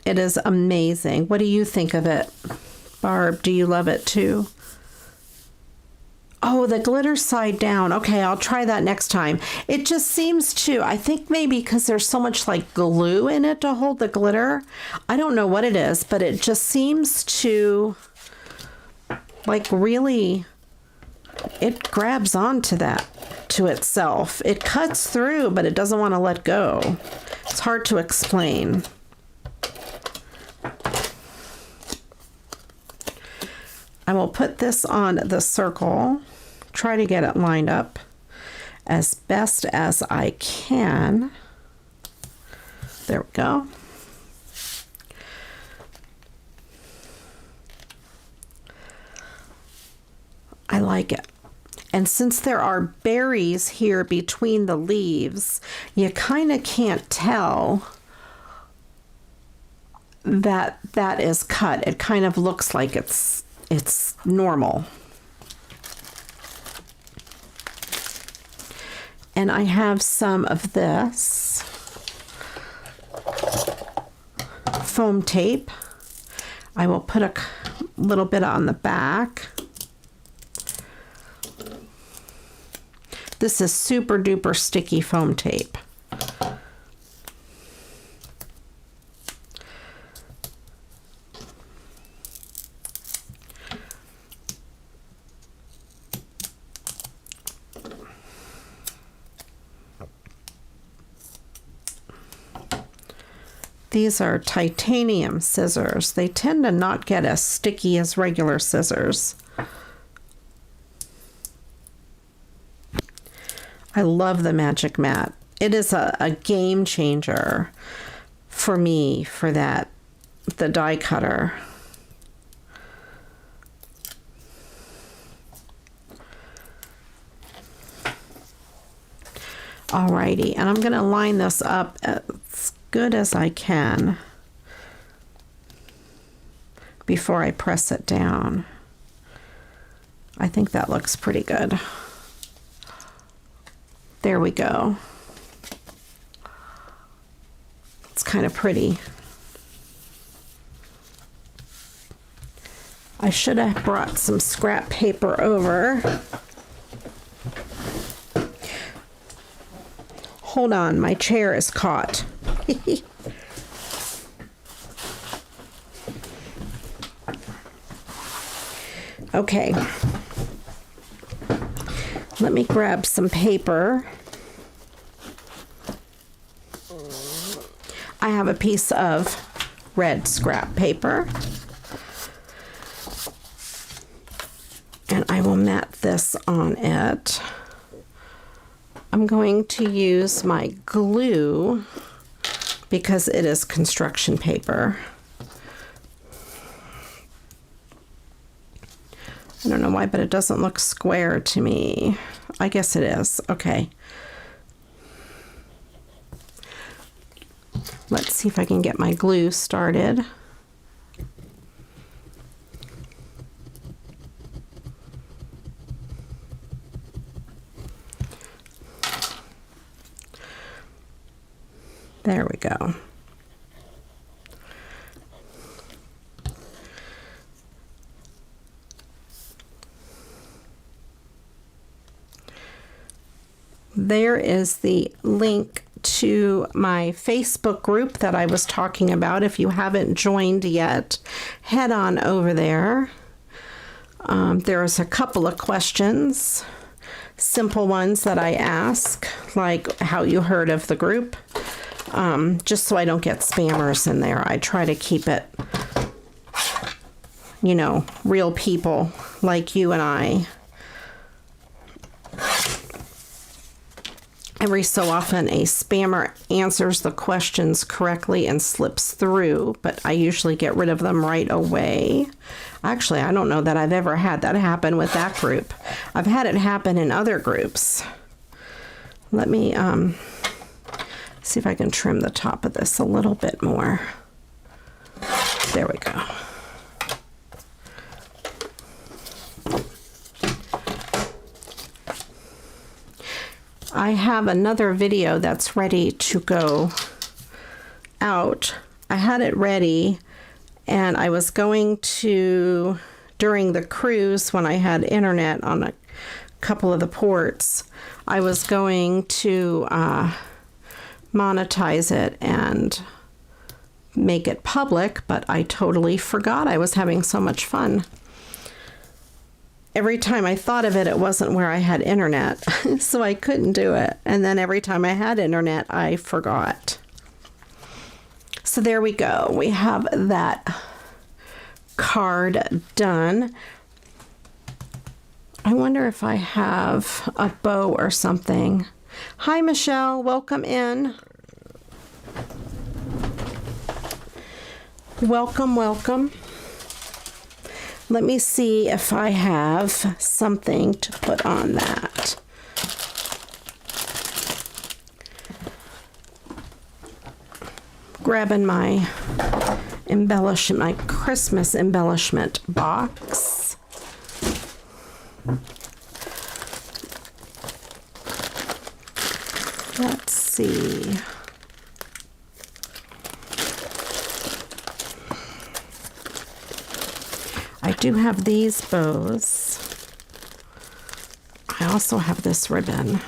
Speaker 1: It is amazing. What do you think of it? Barb, do you love it too? Oh, the glitter side down. Okay, I'll try that next time. It just seems to, I think maybe because there's so much like glue in it to hold the glitter. I don't know what it is, but it just seems to like really, it grabs onto that, to itself. It cuts through, but it doesn't want to let go. It's hard to explain. I will put this on the circle, try to get it lined up as best as I can. There we go. I like it. And since there are berries here between the leaves, you kind of can't tell that that is cut. It kind of looks like it's normal. And I have some of this foam tape. I will put a little bit on the back. This is super duper sticky foam tape. These are titanium scissors. They tend to not get as sticky as regular scissors. I love the Magic Mat. It is a game changer for me for that, the die cutter. Alrighty, and I'm going to line this up as good as I can before I press it down. I think that looks pretty good. There we go. It's kind of pretty. I should have brought some scrap paper over. Hold on, my chair is caught. Okay. Let me grab some paper. I have a piece of red scrap paper. And I will mat this on it. I'm going to use my glue because it is construction paper. I don't know why, but it doesn't look square to me. I guess it is. Okay. Let's see if I can get my glue started. There we go. There is the link to my Facebook group that I was talking about. If you haven't joined yet, head on over there. There's a couple of questions, simple ones that I ask, like how you heard of the group, just so I don't get spammers in there. I try to keep it, you know, real people like you and I. Every so often a spammer answers the questions correctly and slips through, but I usually get rid of them right away. Actually, I don't know that I've ever had that happen with that group. I've had it happen in other groups. Let me see if I can trim the top of this a little bit more. There we go. I have another video that's ready to go out. I had it ready and I was going to, during the cruise when I had internet on couple of the ports, I was going to monetize it and make it public, but I totally forgot. I was having so much fun. Every time I thought of it, it wasn't where I had internet, so I couldn't do it. And then every time I had internet, I forgot. So there we go. We have that card done. I wonder if I have a bow or something. Hi, Michelle. Welcome in. Welcome, welcome. Let me see if I have something to put on that. Grabbing my my Christmas embellishment box. Let's see. I do have these bows. I also have this ribbon.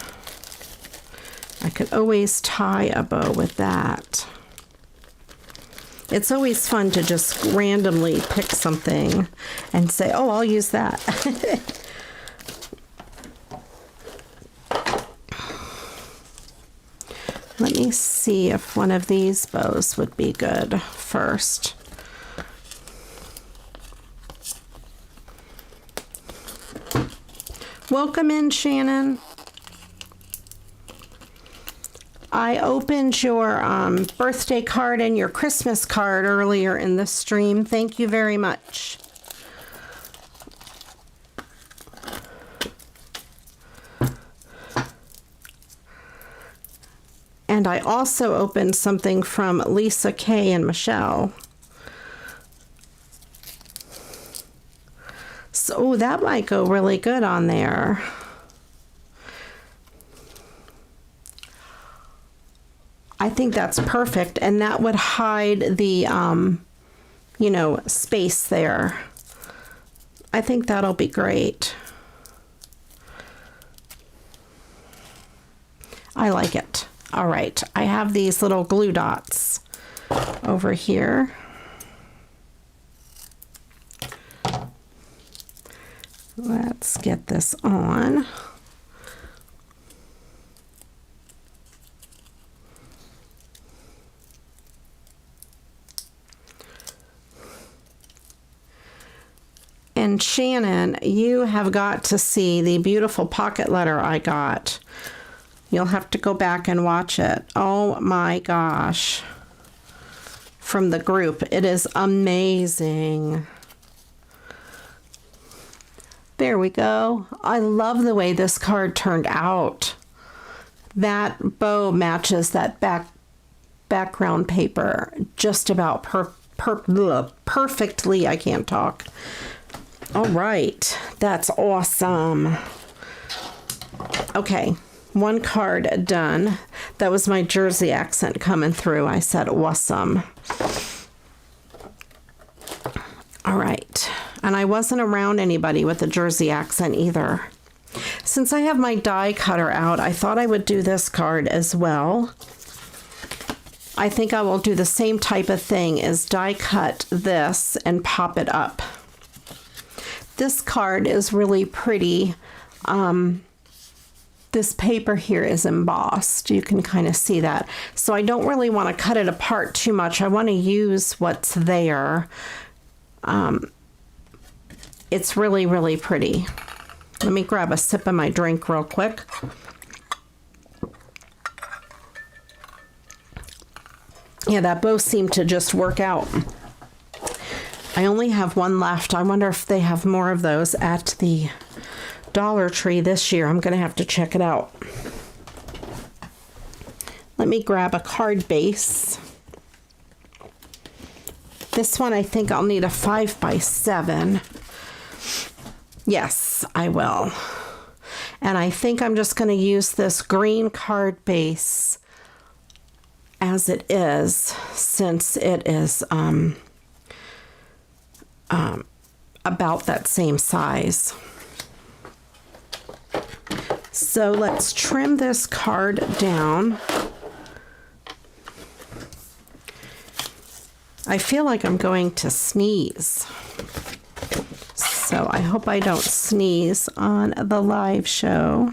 Speaker 1: I could always tie a bow with that. It's always fun to just randomly pick something and say, oh, I'll use that. Let me see if one of these bows would be good first. Welcome in, Shannon. I opened your birthday card and your Christmas card earlier in the stream. Thank you very much. And I also opened something from Lisa K and Michelle. So that might go really good on there. I think that's perfect, and that would hide the, you know, space there. I think that'll be great. I like it. All right, I have these little glue dots over here. Let's get this on. And Shannon, you have got to see the beautiful pocket letter I got. You'll have to go back and watch it. Oh my gosh. From the group. It is amazing. There we go. I love the way this card turned out. That bow matches that background paper just about perfectly. I can't talk. All right, that's awesome. Okay, one card done. That was my Jersey accent coming through. I said awesome. All right, and I wasn't around anybody with a Jersey accent either. Since I have my die cutter out, I thought I would do this card as well. I think I will do the same type of thing as die cut this and pop it up. This card is really pretty. This paper here is embossed. You can kind of see that. So I don't really want to cut it apart too much. I want to use what's there. It's really, really pretty. Let me grab a sip of my drink real quick. Yeah, that bow seemed to just work out. I only have one left. I wonder if they have more of those at the Dollar Tree this year. I'm going to have to check it out. Let me grab a card base. This one, I think I'll need a 5x7. Yes, I will. And I think I'm just going to use this green card base as it is, since it is about that same size. So let's trim this card down. I feel like I'm going to sneeze. So I hope I don't sneeze on the live show.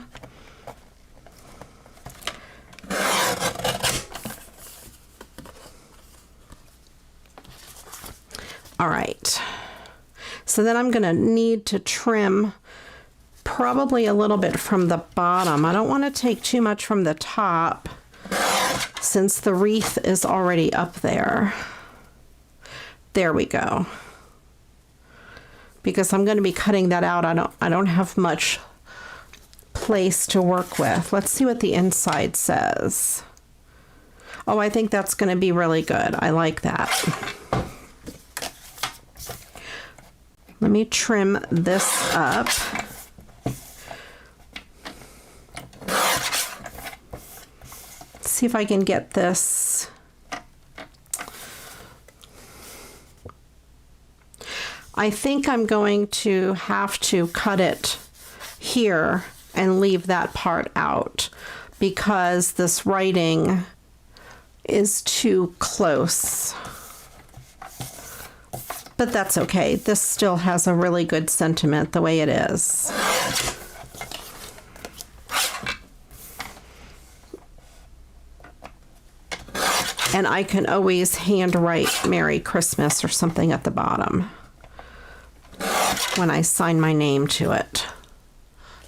Speaker 1: All right. So then I'm going to need to trim probably a little bit from the bottom. I don't want to take too much from the top since the wreath is already up there. There we go. Because I'm going to be cutting that out. I don't have much place to work with. Let's see what the inside says. Oh, I think that's going to be really good. I like that. Let me trim this up. See if I can get this. I think I'm going to have to cut it here and leave that part out because this writing is too close. But that's okay. This still has a really good sentiment the way it is. And I can always handwrite Merry Christmas or something at the bottom when I sign my name to it.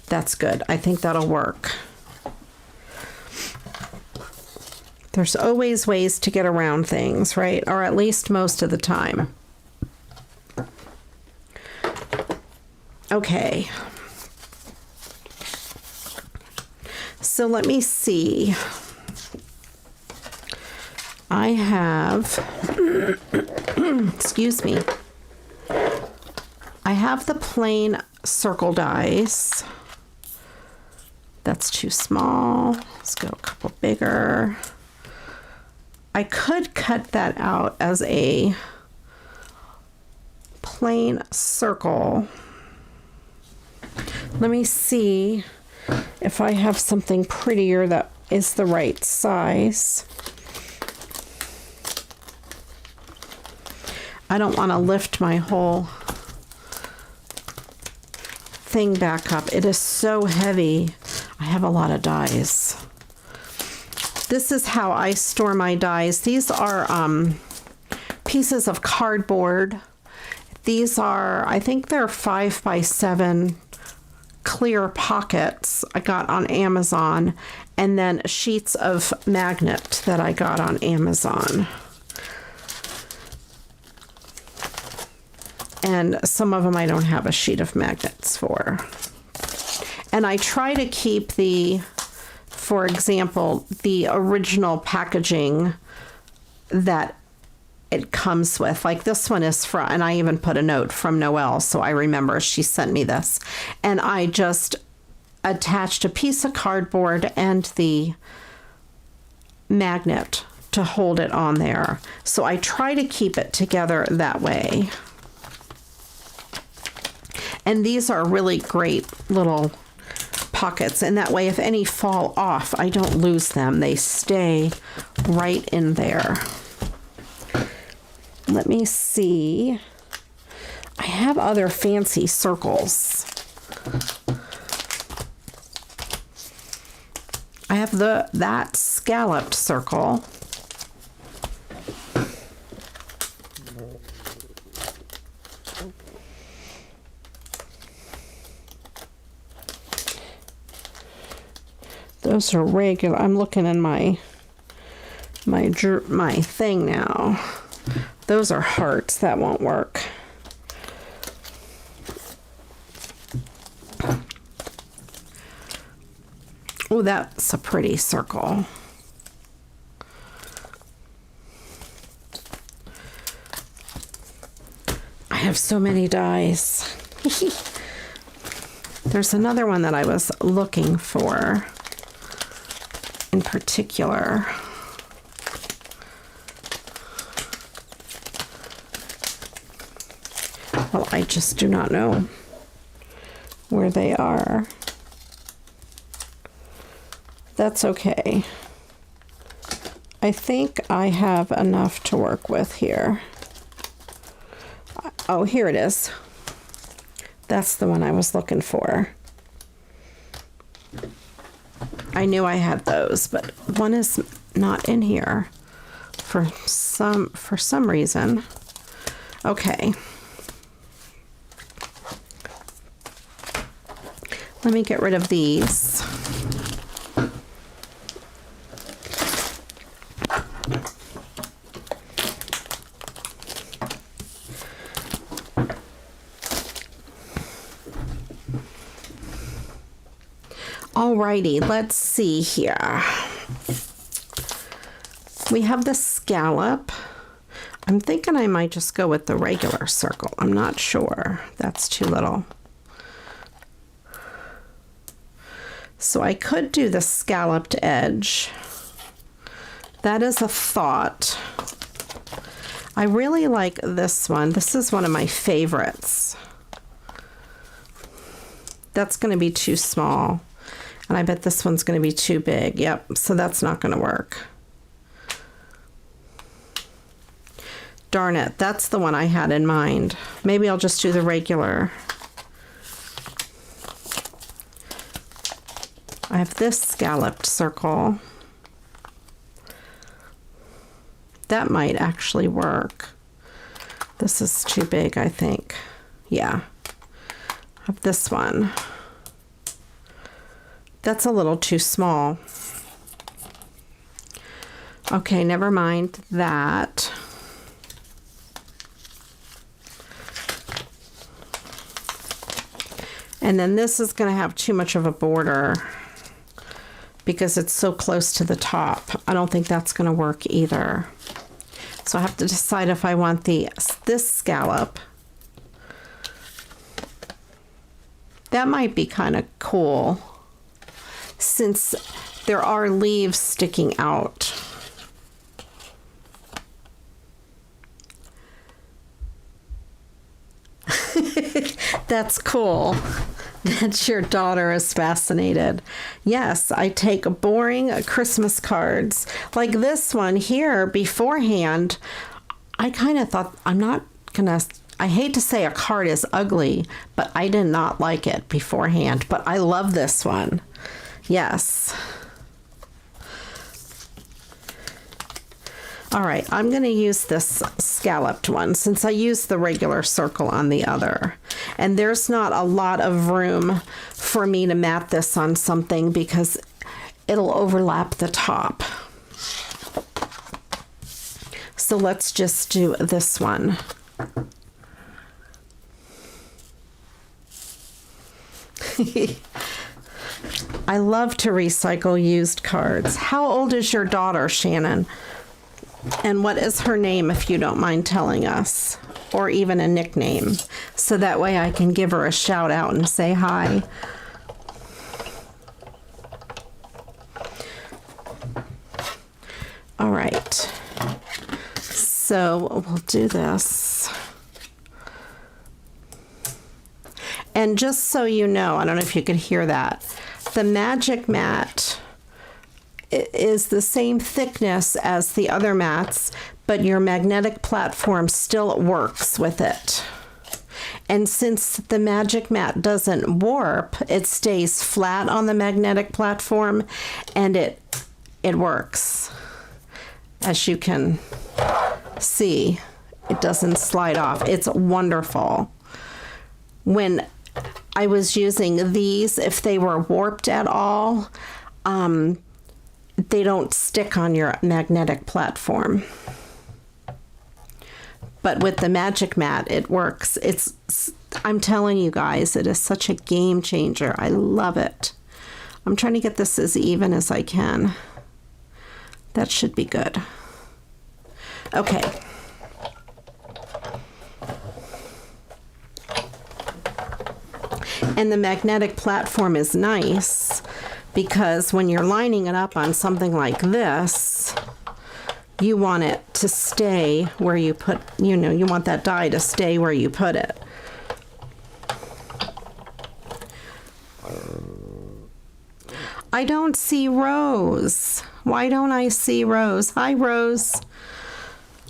Speaker 1: That's good. I think that'll work. There's always ways to get around things, right? Or at least most of the time. Okay. So let me see. I have, excuse me. I have the plain circle dies. That's too small. Let's go a couple bigger. I could cut that out as a plain circle. Let me see if I have something prettier that is the right size. I don't want to lift my whole thing back up. It is so heavy. I have a lot of dies. This is how I store my dies. These are pieces of cardboard. These are, I think they're 5x7 clear pockets I got on Amazon, and then sheets of magnet that I got on Amazon. And some of them I don't have a sheet of magnets for. And I try to keep the, for example, the original packaging that it comes with. Like this one is from, and I even put a note from Noelle, so I remember she sent me this. And I just attached a piece of cardboard and the magnet to hold it on there. So I try to keep it together that way. And these are really great little pockets, and that way if any fall off, I don't lose them. They stay right in there. Let me see. I have other fancy circles. I have that scalloped circle. Those are regular. I'm looking in my thing now. Those are hearts. That won't work. Oh, that's a pretty circle. I have so many dies. There's another one that I was looking for in particular. Well, I just do not know where they are. that's okay. I think I have enough to work with here. Oh, here it is. That's the one I was looking for. I knew I had those, but one is not in here for some reason. Okay. Let me get rid of these. Alrighty, let's see here. We have the scallop. I'm thinking I might just go with the regular circle. I'm not sure. That's too little. So I could do the scalloped edge. That is a thought. I really like this one. This is one of my favorites. That's going to be too small. And I bet this one's going to be too big. Yep, so that's not going to work. Darn it, that's the one I had in mind. Maybe I'll just do the regular. I have this scalloped circle. That might actually work. This is too big, I think. Yeah. I have this one. That's a little too small. Okay, never mind that. And then this is going to have too much of a border because it's so close to the top. I don't think that's going to work either. So I have to decide if I want this scallop. That might be kind of cool since there are leaves sticking out. That's cool. That your daughter is fascinated. Yes, I take boring Christmas cards like this one here beforehand. I kind of thought, I hate to say a card is ugly, but I did not like it beforehand. But I love this one. Yes. All right, I'm going to use this scalloped one since I used the regular circle on the other. And there's not a lot of room for me to mat this on something because it'll overlap the top. So let's just do this one. I love to recycle used cards. How old is your daughter, Shannon? And what is her name, if you don't mind telling us? Or even a nickname, so that way I can give her a shout out and say hi. All right. So we'll do this. And just so you know, I don't know if you could hear that, the Magic Mat is the same thickness as the other mats, but your magnetic platform still works with it. And since the Magic Mat doesn't warp, it stays flat on the magnetic platform and it works. As you can see, it doesn't slide off. It's wonderful. When I was using these, if they were warped at all, they don't stick on your magnetic platform. But with the Magic Mat, it works. I'm telling you guys, it is such a game changer. I love it. I'm trying to get this as even as I can. That should be good. Okay. And the magnetic platform is nice because when you're lining it up on something like this, you want it to stay where you put, you want that die to stay where you put it. I don't see Rose. Why don't I see Rose? Hi, Rose.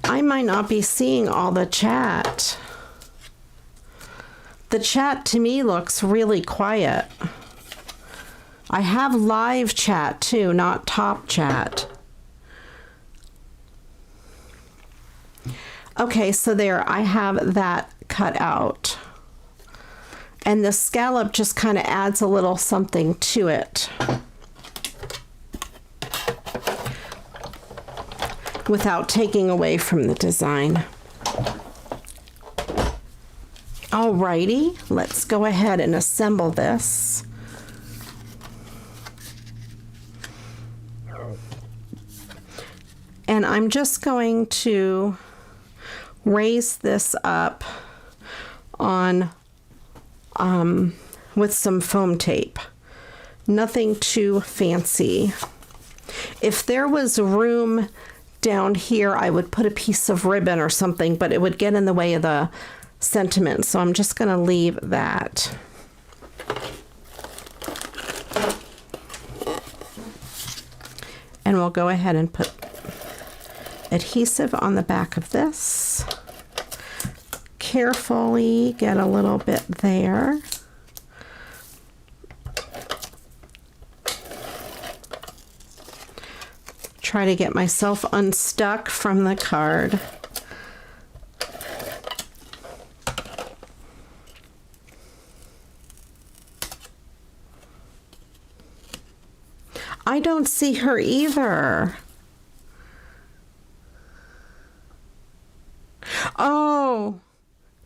Speaker 1: I might not be seeing all the chat. The chat to me looks really quiet. I have live chat too, not top chat. Okay, so there, I have that cut out. And the scallop just kind of adds a little something to it, without taking away from the design. Alrighty, let's go ahead and assemble this. And I'm just going to raise this up on with some foam tape. Nothing too fancy. If there was room down here, I would put a piece of ribbon or something, but it would get in the way of the sentiment, so I'm just going to leave that. And we'll go ahead and put adhesive on the back of this. Carefully get a little bit there. Try to get myself unstuck from the card. I don't see her either. Oh,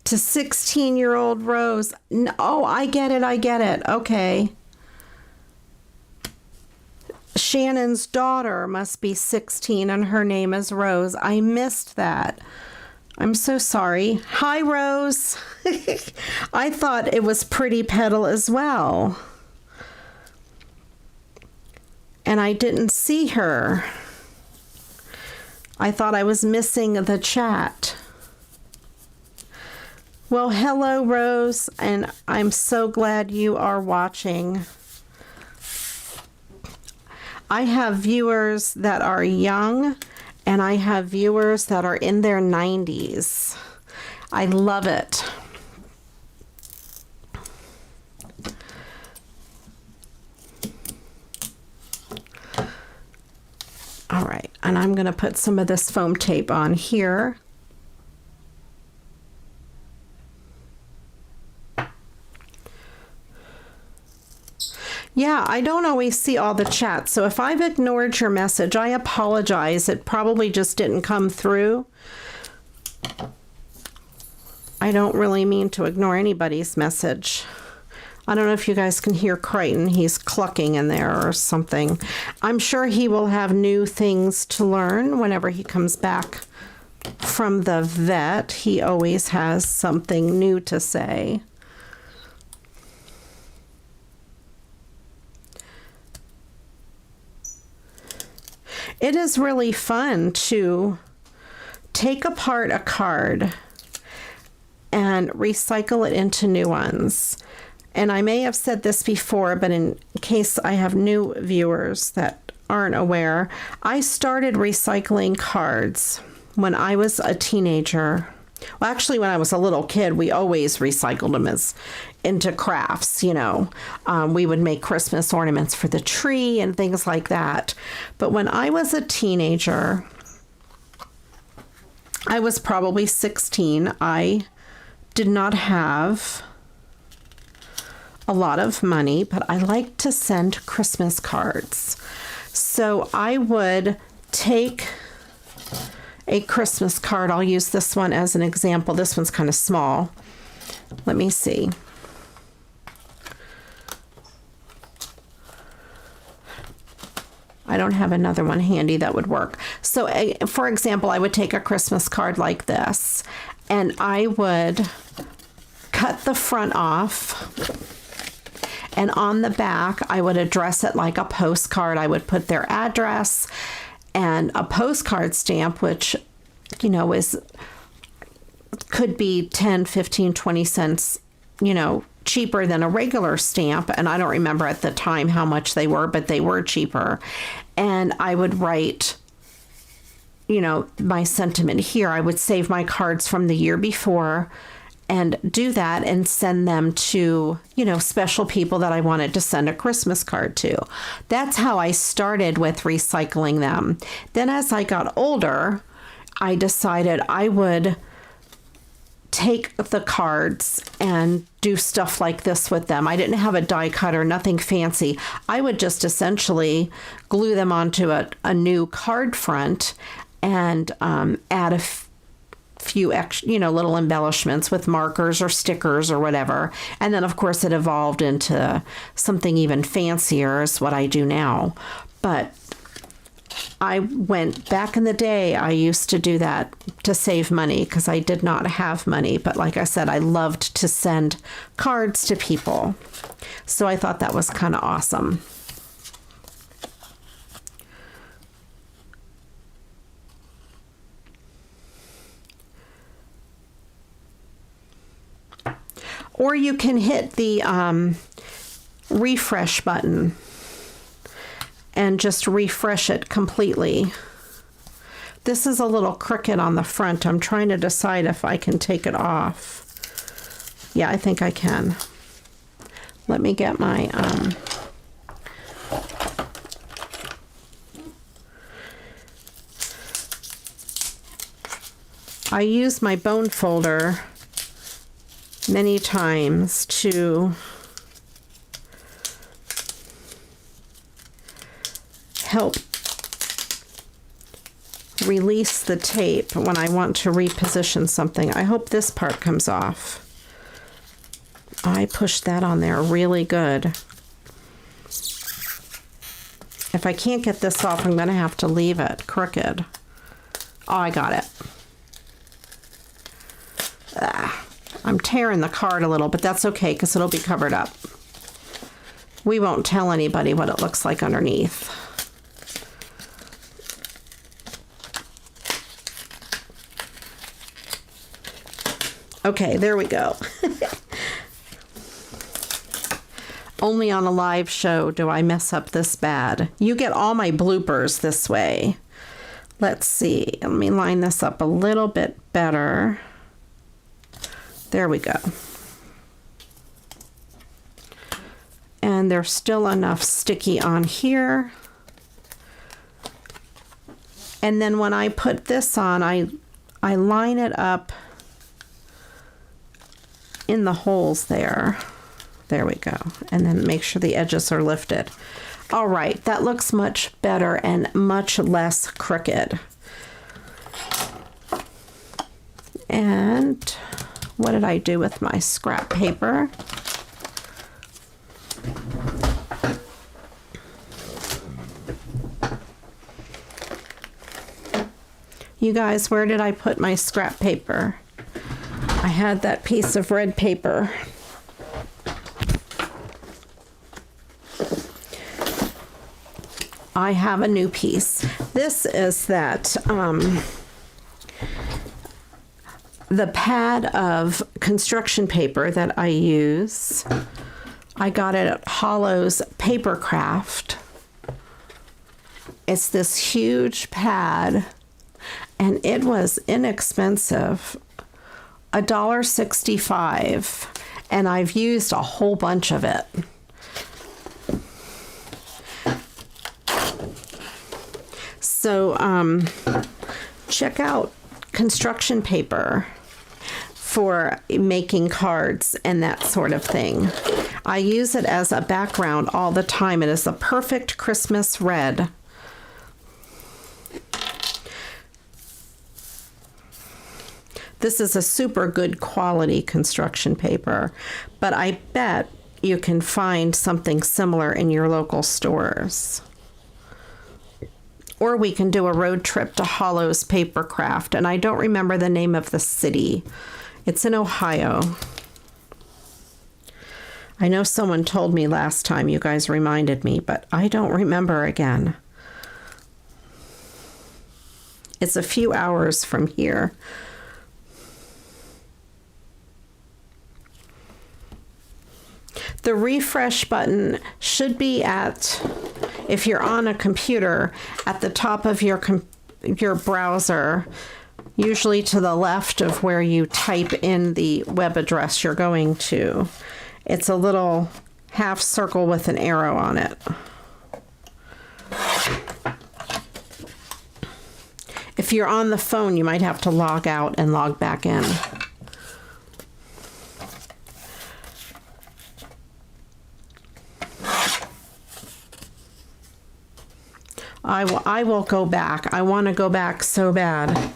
Speaker 1: to 16-year-old Rose. Oh, I get it. I get it. Okay. Shannon's daughter must be 16 and her name is Rose. I missed that. I'm so sorry. Hi, Rose. I thought it was Pretty Petal as well. And I didn't see her. I thought I was missing the chat. Well, hello, Rose, and I'm so glad you are watching. I have viewers that are young, and I have viewers that are in their 90s. I love it. All right, and I'm going to put some of this foam tape on here. Yeah, I don't always see all the chat, so if I've ignored your message, I apologize. It probably just didn't come through. I don't really mean to ignore anybody's message. I don't know if you guys can hear Crichton. He's clucking in there or something. I'm sure he will have new things to learn whenever he comes back from the vet. He always has something new to say. It is really fun to take apart a card and recycle it into new ones. And I may have said this before, but in case I have new viewers that aren't aware, I started recycling cards when I was a teenager. Well, actually, when I was a little kid, we always recycled them as into crafts, you know. We would make Christmas ornaments for the tree and things like that. But when I was a teenager, I was probably 16. I did not have a lot of money, but I like to send Christmas cards. So I would take a Christmas card. I'll use this one as an example. This one's kind of small. Let me see. I don't have another one handy that would work. So for example, I would take a Christmas card like this and I would cut the front off, and on the back I would address it like a postcard. I would put their address and a postcard stamp, which, you know, could be 10, 15, 20 cents, you know, cheaper than a regular stamp, and I don't remember at the time how much they were, but they were cheaper. And I would write, you know, my sentiment here. I would save my cards from the year before and do that and send them to, you know, special people that I wanted to send a Christmas card to. That's how I started with recycling them. Then as I got older, I decided I would take the cards and do stuff like this with them. I didn't have a die cutter, nothing fancy. I would just essentially glue them onto a new card front and add a few extra, you know, little embellishments with markers or stickers or whatever. And then, of course, it evolved into something even fancier is what I do now. But I went back in the day, I used to do that to save money because I did not have money. But like I said, I loved to send cards to people. So I thought that was kind of awesome. Or you can hit the refresh button and just refresh it completely. This is a little crooked on the front. I'm trying to decide if I can take it off. Yeah, I think I can. Let me get my I use my bone folder many times to help release the tape when I want to reposition something. I hope this part comes off. I pushed that on there really good. If I can't get this off, I'm going to have to leave it crooked. Oh, I got it. I'm tearing the card a little, but that's okay because it'll be covered up. We won't tell anybody what it looks like underneath. Okay, there we go. Only on a live show do I mess up this bad. You get all my bloopers this way. Let's see. Let me line this up a little bit better. There we go. And there's still enough sticky on here. And then when I put this on, I line it up in the holes there. There we go. And then make sure the edges are lifted. All right, that looks much better and much less crooked. And what did I do with my scrap paper? You guys, where did I put my scrap paper? I had that piece of red paper. I have a new piece. This is that the pad of construction paper that I use. I got it at Hollow's Paper Craft. It's this huge pad, and it was inexpensive, $1.65, and I've used a whole bunch of it. So check out construction paper for making cards and that sort of thing. I use it as a background all the time. It is the perfect Christmas red. This is a super good quality construction paper, but I bet you can find something similar in your local stores. Or we can do a road trip to Hollow's Paper Craft, and I don't remember the name of the city. It's in Ohio. I know someone told me last time, you guys reminded me, but I don't remember again. It's a few hours from here. The refresh button should be at, if you're on a computer, at the top of your browser, usually to the left of where you type in the web address you're going to. It's a little half circle with an arrow on it. If you're on the phone, you might have to log out and log back in. I will go back. I want to go back so bad.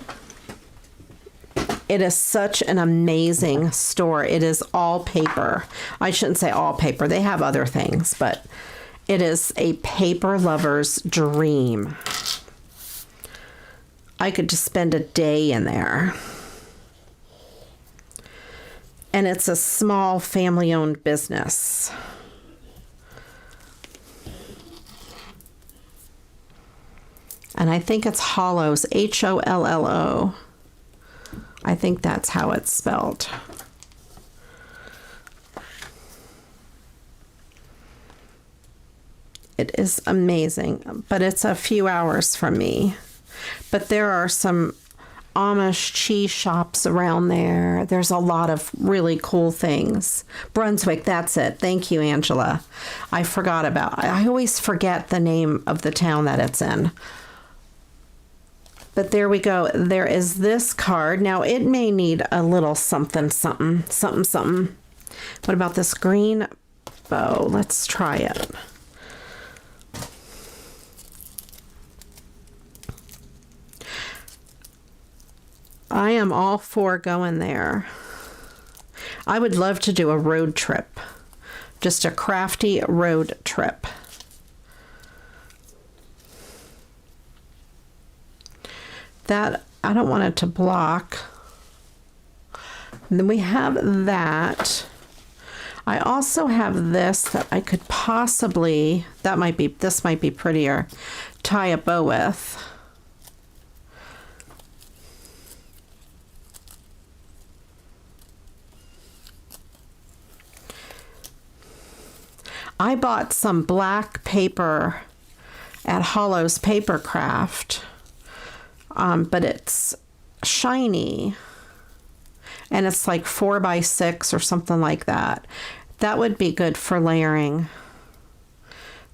Speaker 1: It is such an amazing store. It is all paper. I shouldn't say all paper. They have other things, but it is a paper lover's dream. I could just spend a day in there. And it's a small family-owned business. And I think it's Hollows, Hollo. I think that's how it's spelled. It is amazing, but it's a few hours from me. But there are some Amish cheese shops around there. There's a lot of really cool things. Brunswick, that's it. Thank you, Angela. I always forget the name of the town that it's in. But there we go. There is this card. Now, it may need a little something. What about this green bow? Let's try it. I am all for going there. I would love to do a road trip. Just a crafty road trip. That, I don't want it to block. And then we have that. I also have this that I could possibly, this might be prettier, tie a bow with. I bought some black paper at Hollow's Paper Craft. But it's shiny and it's like 4x6 or something like that. That would be good for layering.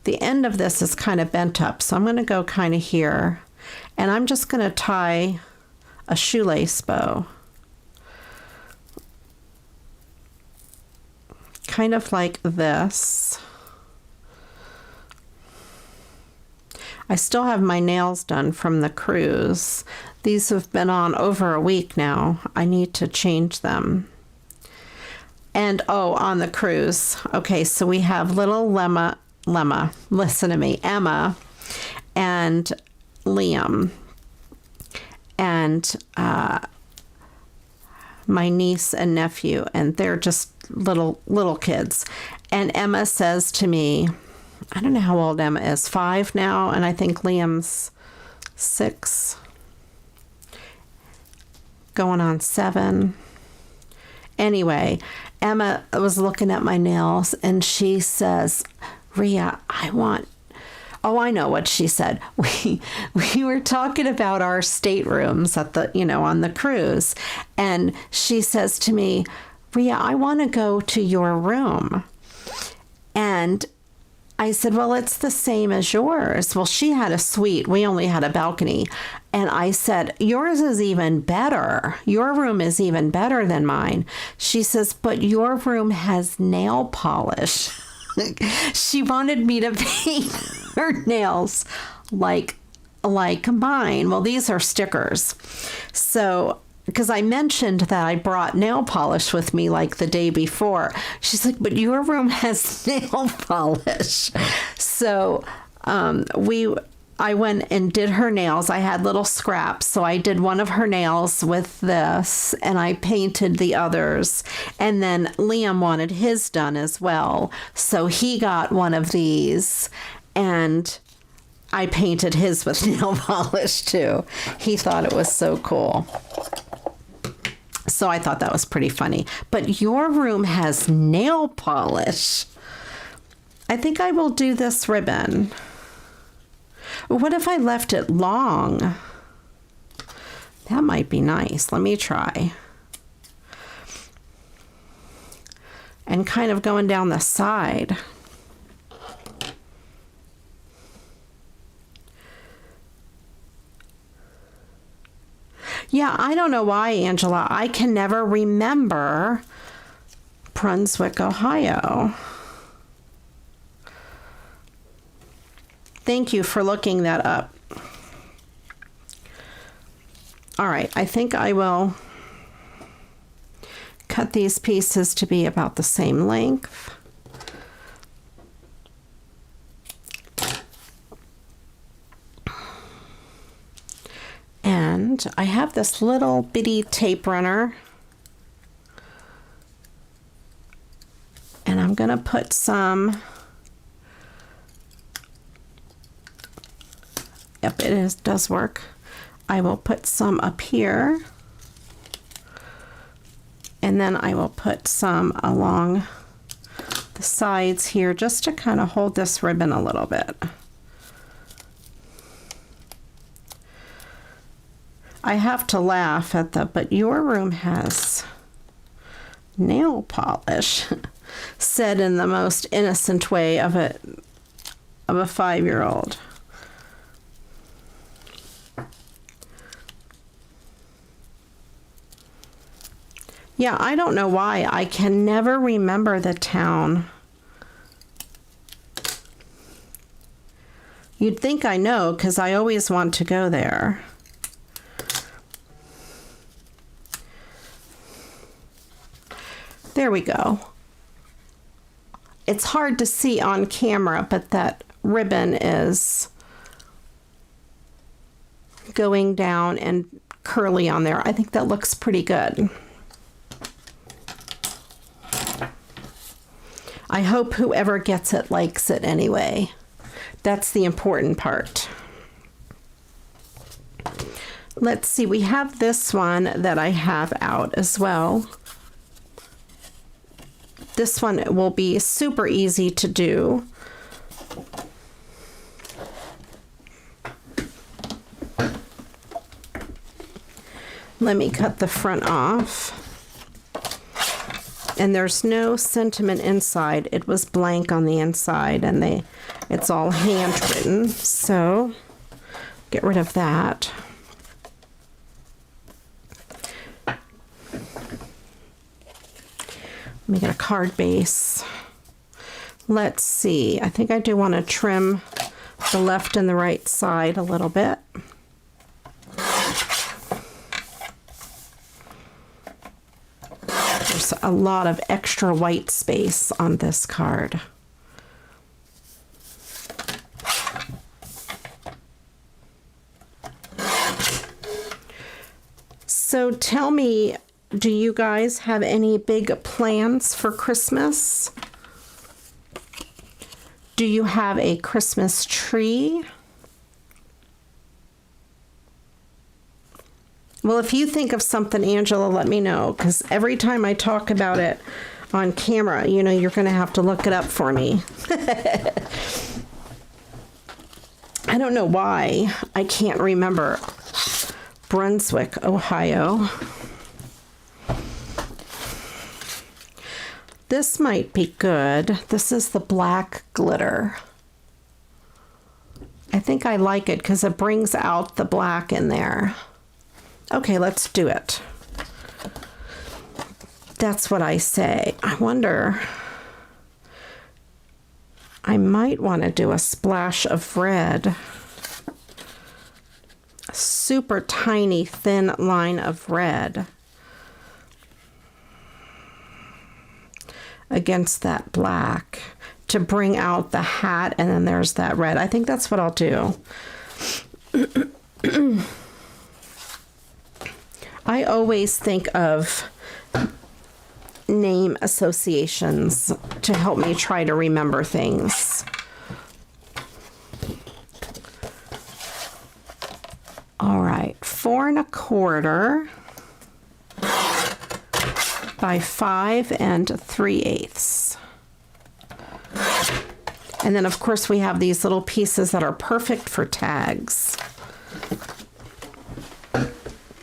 Speaker 1: The end of this is kind of bent up, so I'm going to go kind of here, and I'm just going to tie a shoelace bow. Kind of like this. I still have my nails done from the cruise. These have been on over a week now. I need to change them. And on the cruise. Okay, so we have little Emma, listen to me, Emma and Liam and my niece and nephew, and they're just little kids. And Emma says to me, I don't know how old Emma is, 5 now, and I think Liam's 6, going on 7. Anyway, Emma was looking at my nails, and she says, Ria, I know what she said. We were talking about our staterooms at the, on the cruise, and she says to me, Ria, I want to go to your room. And I said, well, it's the same as yours. Well, she had a suite. We only had a balcony. And I said, yours is even better. Your room is even better than mine. She says, but your room has nail polish. She wanted me to paint her nails like mine. Well, these are stickers. So, because I mentioned that I brought nail polish with me like the day before. She's like, but your room has nail polish. So I went and did her nails. I had little scraps. So I did one of her nails with this, and I painted the others. And then Liam wanted his done as well. So he got one of these, and I painted his with nail polish too. He thought it was so cool. So I thought that was pretty funny. But your room has nail polish. I think I will do this ribbon. What if I left it long? That might be nice. Let me try. And kind of going down the side. Yeah, I don't know why, Angela. I can never remember Brunswick, Ohio. Thank you for looking that up. All right, I think I will cut these pieces to be about the same length. And I have this little bitty tape runner. And I'm going to put some, yep, does work. I will put some up here. And then I will put some along the sides here just to kind of hold this ribbon a little bit. I have to laugh at but your room has nail polish, said in the most innocent way of a 5-year-old. Yeah, I don't know why. I can never remember the town. You'd think I know because I always want to go there. There we go. It's hard to see on camera, but that ribbon is going down and curly on there. I think that looks pretty good. I hope whoever gets it likes it anyway. That's the important part. Let's see, we have this one that I have out as well. This one will be super easy to do. Let me cut the front off. And there's no sentiment inside. It was blank on the inside, and it's all handwritten. So get rid of that. Let me get a card base. Let's see. I think I do want to trim the left and the right side a little bit. There's a lot of extra white space on this card. So tell me, do you guys have any big plans for Christmas? Do you have a Christmas tree? Well, if you think of something, Angela, let me know, because every time I talk about it on camera, you know, you're going to have to look it up for me. I don't know why I can't remember Brunswick, Ohio. This might be good. This is the black glitter. I think I like it because it brings out the black in there. Okay, let's do it. That's what I say. I wonder, I might want to do a splash of red. A super tiny thin line of red against that black to bring out the hat, and then there's that red. I think that's what I'll do. I always think of name associations to help me try to remember things. All right, 4 1/4 by 5 3/8. And then, of course, we have these little pieces that are perfect for tags.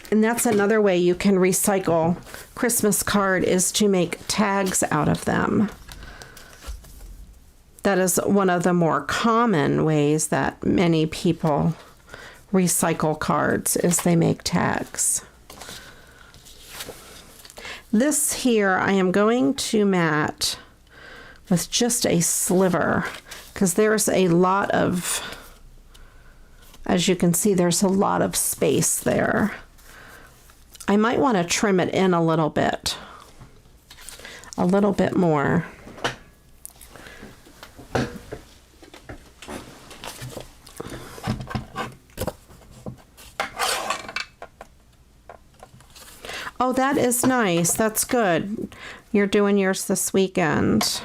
Speaker 1: And that's another way you can recycle Christmas card, is to make tags out of them. That is one of the more common ways that many people recycle cards, is they make tags. This here I am going to mat with just a sliver, because there's a lot of, as you can see, there's a lot of space there. I might want to trim it in a little bit more. Oh, that is nice. That's good. You're doing yours this weekend.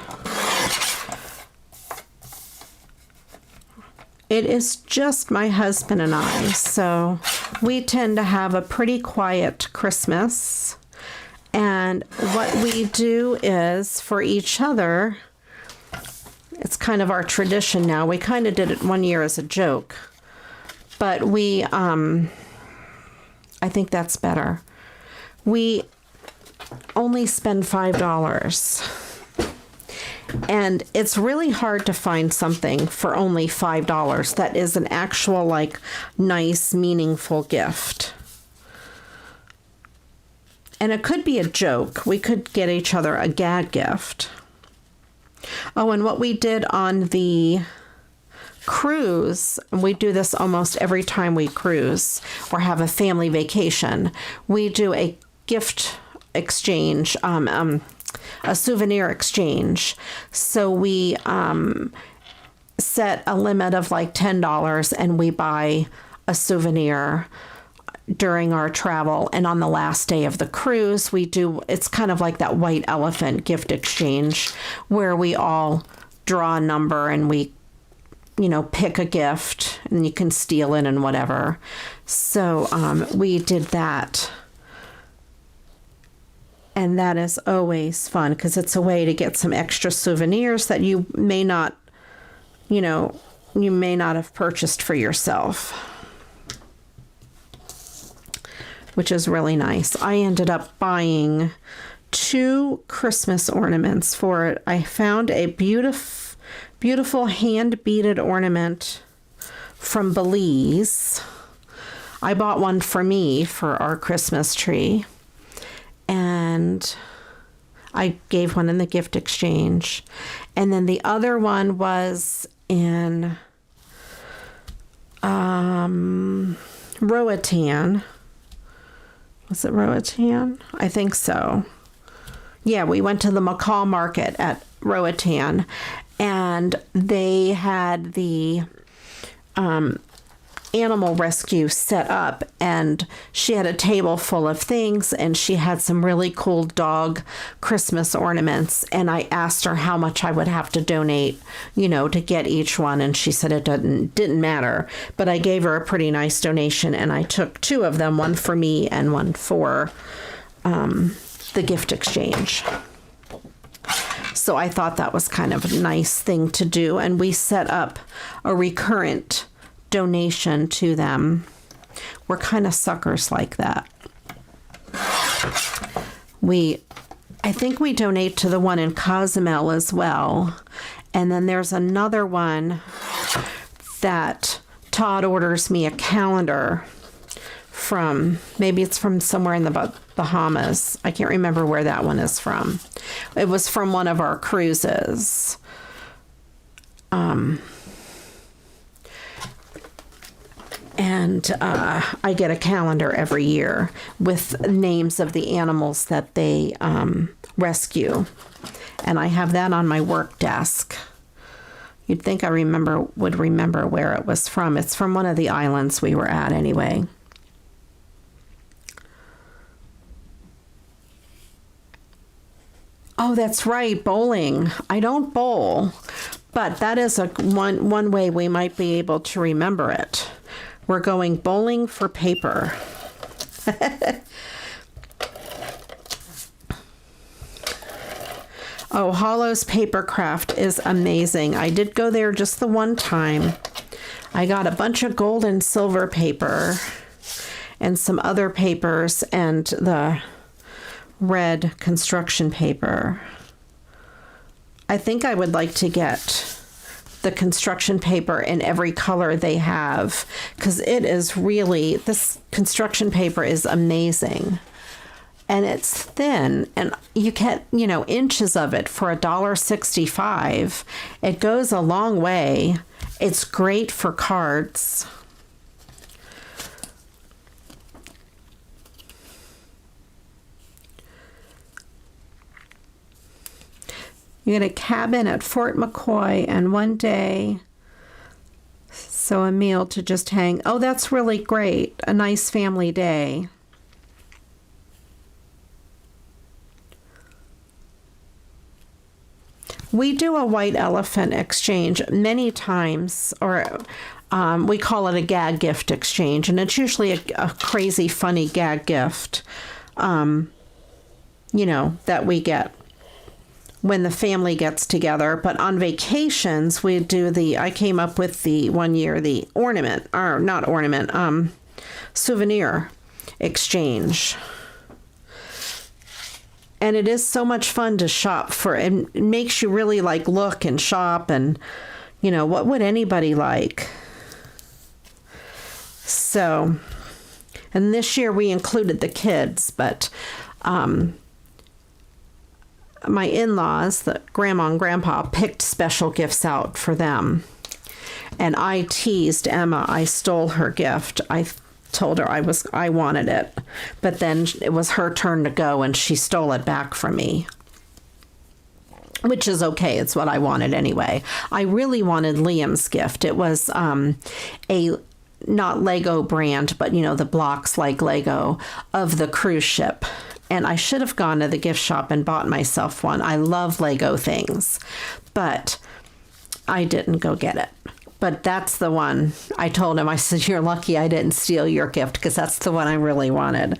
Speaker 1: It is just my husband and I, so we tend to have a pretty quiet Christmas. And what we do is, for each other, it's kind of our tradition now. We kind of did it one year as a joke, but we, I think that's better. We only spend $5. And it's really hard to find something for only $5 that is an actual, like, nice, meaningful gift. And it could be a joke. We could get each other a gag gift. Oh, and what we did on the cruise, and we do this almost every time we cruise or have a family vacation, we do a gift exchange, a souvenir exchange. So we set a limit of like $10, and we buy a souvenir during our travel. And on the last day of the cruise, we do, it's kind of like that white elephant gift exchange, where we all draw a number and we, pick a gift, and you can steal it and whatever. So we did that. And that is always fun, because it's a way to get some extra souvenirs that you may not have purchased for yourself, which is really nice. I ended up buying 2 Christmas ornaments for it. I found a beautiful hand-beaded ornament from Belize. I bought one for me for our Christmas tree. And I gave one in the gift exchange. And then the other one was in Roatan. Was it Roatan? I think so. Yeah, we went to the McCall Market at Roatan, and they had the animal rescue set up, and she had a table full of things, and she had some really cool dog Christmas ornaments, and I asked her how much I would have to donate, to get each one, and she said it didn't matter, but I gave her a pretty nice donation, and I took 2 of them, one for me and one for the gift exchange. So I thought that was kind of a nice thing to do, and we set up a recurrent donation to them. We're kind of suckers like that. I think we donate to the one in Cozumel as well. And then there's another one that Todd orders me a calendar from. Maybe it's from somewhere in the Bahamas. I can't remember where that one is from. It was from one of our cruises. And I get a calendar every year with names of the animals that they rescue. And I have that on my work desk. You'd think I would remember where it was from. It's from one of the islands we were at anyway. Oh, that's right, bowling. I don't bowl, but that is one way we might be able to remember it. We're going bowling for paper. Oh, Hollow's Paper Craft is amazing. I did go there just the one time. I got a bunch of gold and silver paper and some other papers and the red construction paper. I think I would like to get the construction paper in every color they have, because it is really, this construction paper is amazing. And it's thin, and you get, inches of it for $1.65. It goes a long way. It's great for cards. You get a cabin at Fort McCoy and one day, so a meal to just hang. Oh, that's really great. A nice family day. We do a white elephant exchange many times, or we call it a gag gift exchange, and it's usually a crazy, funny gag gift, that we get when the family gets together. But on vacations, we do I came up with the one year, the Souvenir Exchange. And it is so much fun to shop for. It makes you really look and shop and, what would anybody like? So, and this year we included the kids, but my in-laws, the grandma and grandpa, picked special gifts out for them. And I teased Emma. I stole her gift. I told her I wanted it, but then it was her turn to go and she stole it back from me, which is okay. It's what I wanted anyway. I really wanted Liam's gift. It was a not Lego brand, but the blocks like Lego of the cruise ship. And I should have gone to the gift shop and bought myself one. I love Lego things, but I didn't go get it. But that's the one. I told him, I said, you're lucky I didn't steal your gift, because that's the one I really wanted.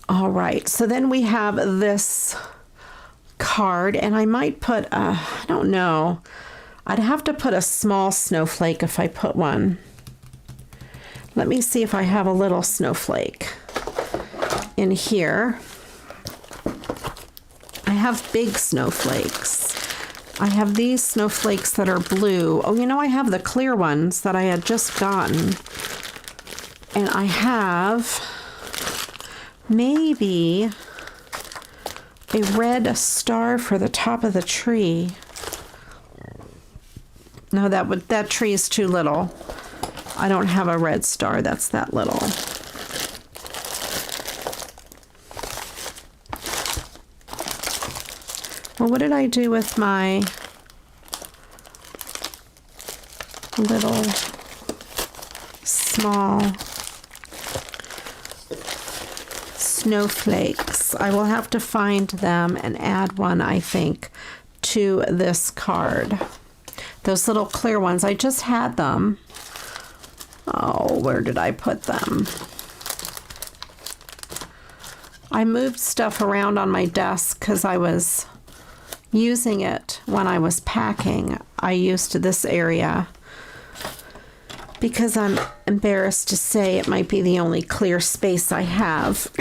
Speaker 1: All right, so then we have this card, and I might put, I don't know, I'd have to put a small snowflake if I put one. Let me see if I have a little snowflake in here. I have big snowflakes. I have these snowflakes that are blue. Oh, I have the clear ones that I had just gotten. And I have maybe a red star for the top of the tree. No, that tree is too little. I don't have a red star that's that little. Well, what did I do with my little small snowflakes? I will have to find them and add one, I think, to this card. Those little clear ones, I just had them. Oh, where did I put them? I moved stuff around on my desk because I was using it when I was packing. I used this area because I'm embarrassed to say it might be the only clear space I have.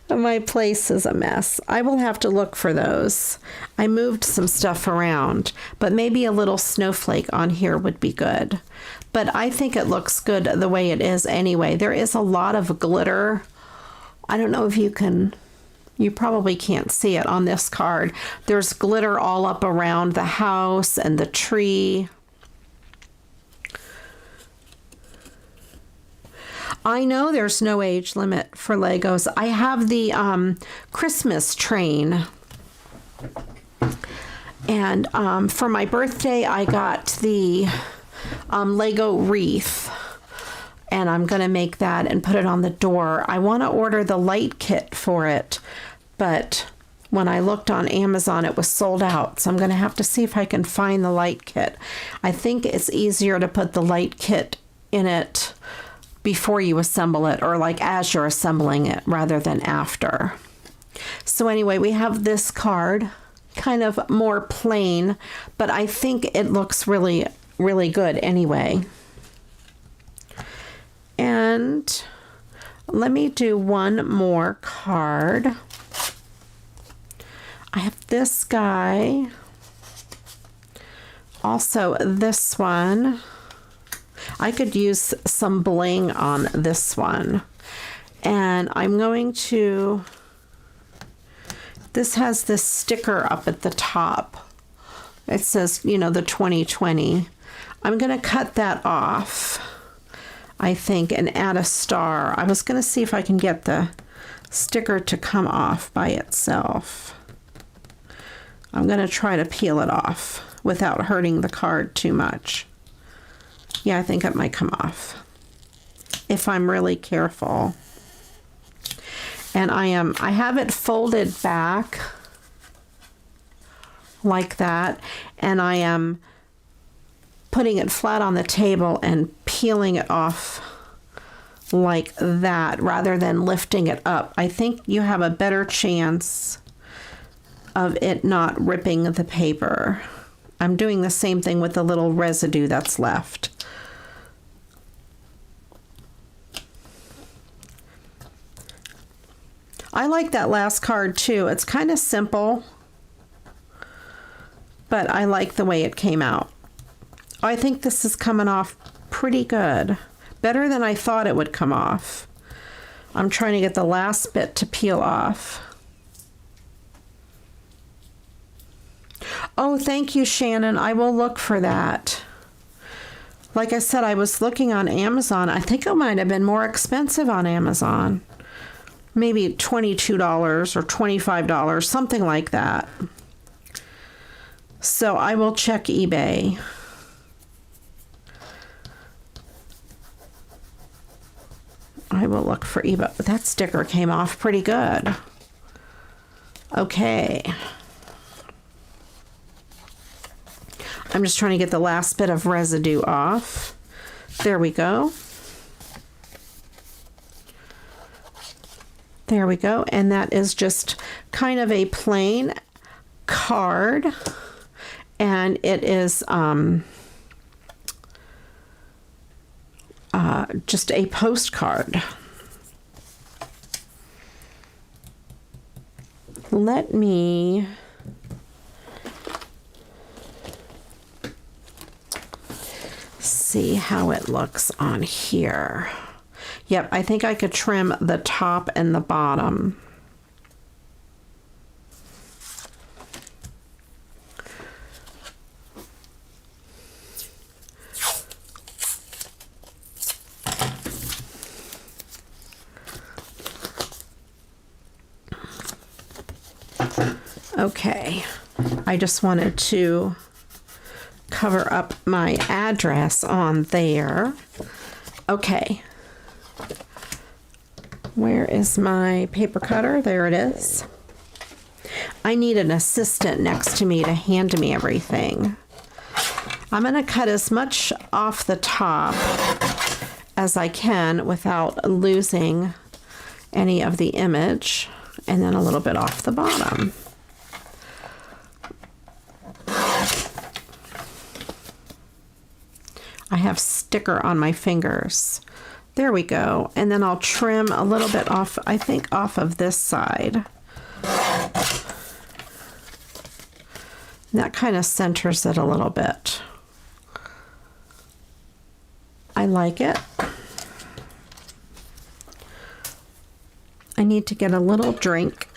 Speaker 1: My place is a mess. I will have to look for those. I moved some stuff around, but maybe a little snowflake on here would be good. But I think it looks good the way it is anyway. There is a lot of glitter. I don't know if you probably can't see it on this card. There's glitter all up around the house and the tree. I know there's no age limit for Legos. I have the Christmas train. And for my birthday, I got the Lego wreath. And I'm going to make that and put it on the door. I want to order the light kit for it, but when I looked on Amazon, it was sold out. So I'm going to have to see if I can find the light kit. I think it's easier to put the light kit in it before you assemble it, or like as you're assembling it rather than after. So anyway, we have this card, kind of more plain, but I think it looks really, really good anyway. And let me do one more card. I have this guy. Also, this one. I could use some bling on this one. And I'm going to, this has this sticker up at the top. It says, you know, the 2020. I'm going to cut that off, I think, and add a star. I was going to see if I can get the sticker to come off by itself. I'm going to try to peel it off without hurting the card too much. Yeah, I think it might come off if I'm really careful. And I have it folded back like that, and I am putting it flat on the table and peeling it off like that rather than lifting it up. I think you have a better chance of it not ripping the paper. I'm doing the same thing with the little residue that's left. I like that last card too. It's kind of simple, but I like the way it came out. I think this is coming off pretty good. Better than I thought it would come off. I'm trying to get the last bit to peel off. Oh, thank you, Shannon. I will look for that. Like I said, I was looking on Amazon. I think it might have been more expensive on Amazon. Maybe $22 or $25, something like that. So I will check eBay. I will look for eBay. That sticker came off pretty good. Okay. I'm just trying to get the last bit of residue off. There we go. There we go. And that is just kind of a plain card. And it is just a postcard. Let me see how it looks on here. Yep, I think I could trim the top and the bottom. Okay, I just wanted to cover up my address on there. Okay. Where is my paper cutter? There it is. I need an assistant next to me to hand me everything. I'm going to cut as much off the top as I can without losing any of the image, and then a little bit off the bottom. I have sticker on my fingers. There we go. And then I'll trim a little bit off, I think off of this side. That kind of centers it a little bit. I like it. I need to get a little drink.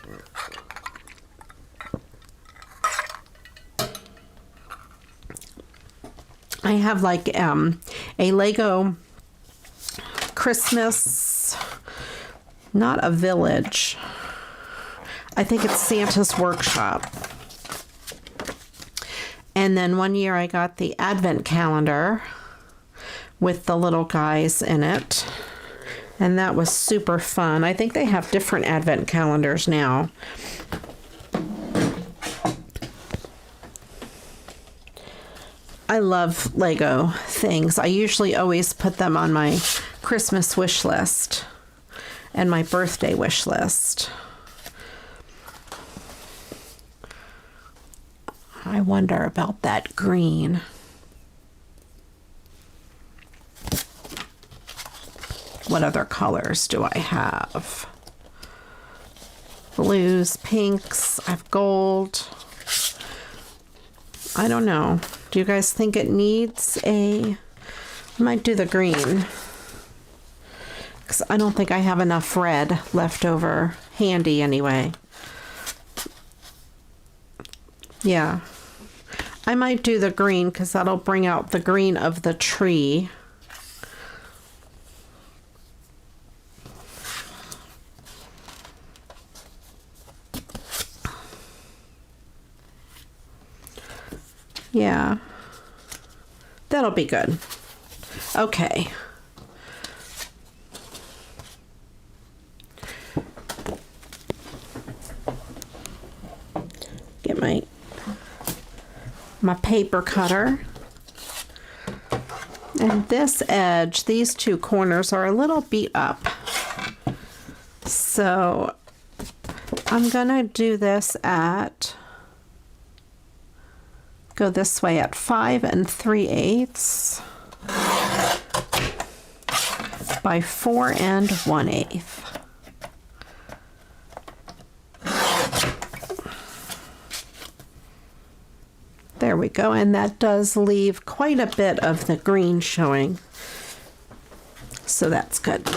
Speaker 1: I have like a Lego Christmas, not a village. I think it's Santa's Workshop. And then one year I got the Advent calendar with the little guys in it. And that was super fun. I think they have different Advent calendars now. I love Lego things. I usually always put them on my Christmas wish list and my birthday wish list. I wonder about that green. What other colors do I have? Blues, pinks, I have gold. I don't know. Do you guys think it needs I might do the green. Because I don't think I have enough red left over handy anyway. Yeah. I might do the green because that'll bring out the green of the tree. Yeah, that'll be good. Okay. Get my paper cutter. And this edge, these two corners are a little beat up. So I'm gonna do this go this way at 5 3/8 by 4 1/8. There we go, and that does leave quite a bit of the green showing, so that's good.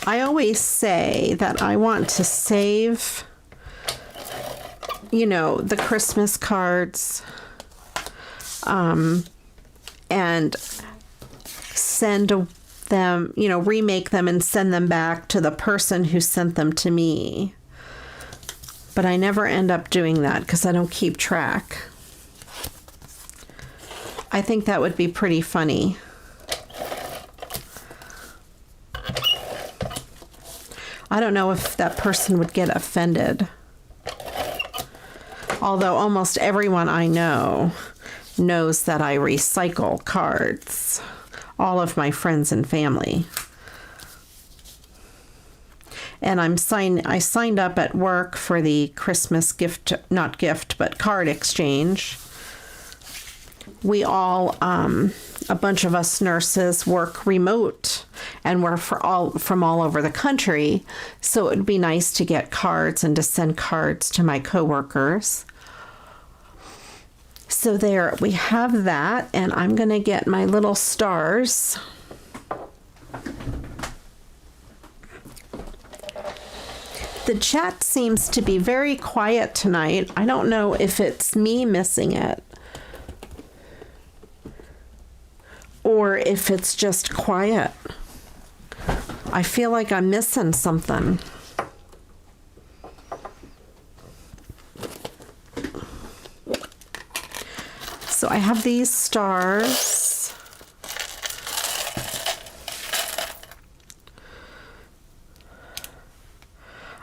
Speaker 1: I always say that I want to save, the Christmas cards and send them, remake them and send them back to the person who sent them to me. But I never end up doing that because I don't keep track. I think that would be pretty funny. I don't know if that person would get offended. Although almost everyone I know knows that I recycle cards. All of my friends and family. And I signed up at work for the Christmas but card exchange. We all, a bunch of us nurses work remote, and we're from all over the country. So it would be nice to get cards and to send cards to my coworkers. So there we have that, and I'm going to get my little stars. The chat seems to be very quiet tonight. I don't know if it's me missing it, or if it's just quiet. I feel like I'm missing something. So I have these stars.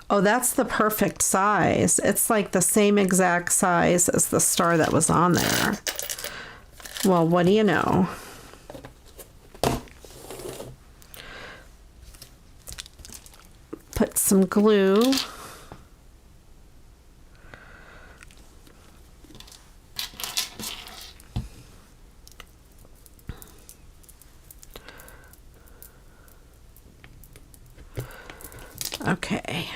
Speaker 1: Oh, that's the perfect size. It's like the same exact size as the star that was on there. Well, what do you know? Put some glue. Okay.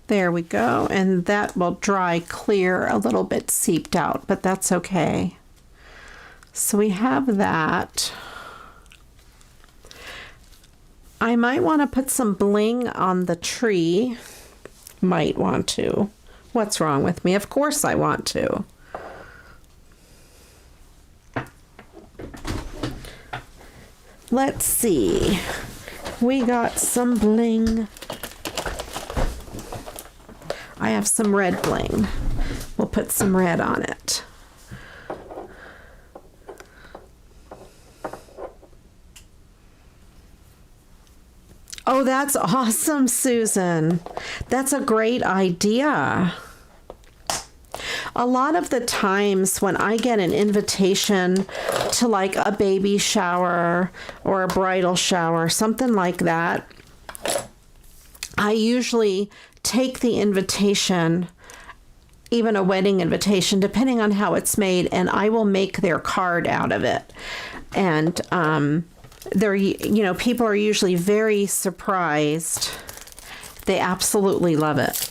Speaker 1: There we go, and that will dry clear, a little bit seeped out, but that's okay. So we have that. I might want to put some bling on the tree. Might want to. What's wrong with me? Of course I want to. Let's see. we got some bling. I have some red bling. We'll put some red on it. Oh, that's awesome, Susan. That's a great idea. A lot of the times when I get an invitation to like a baby shower or a bridal shower, something like that, I usually take the invitation, even a wedding invitation, depending on how it's made, and I will make their card out of it. And people are usually very surprised. They absolutely love it.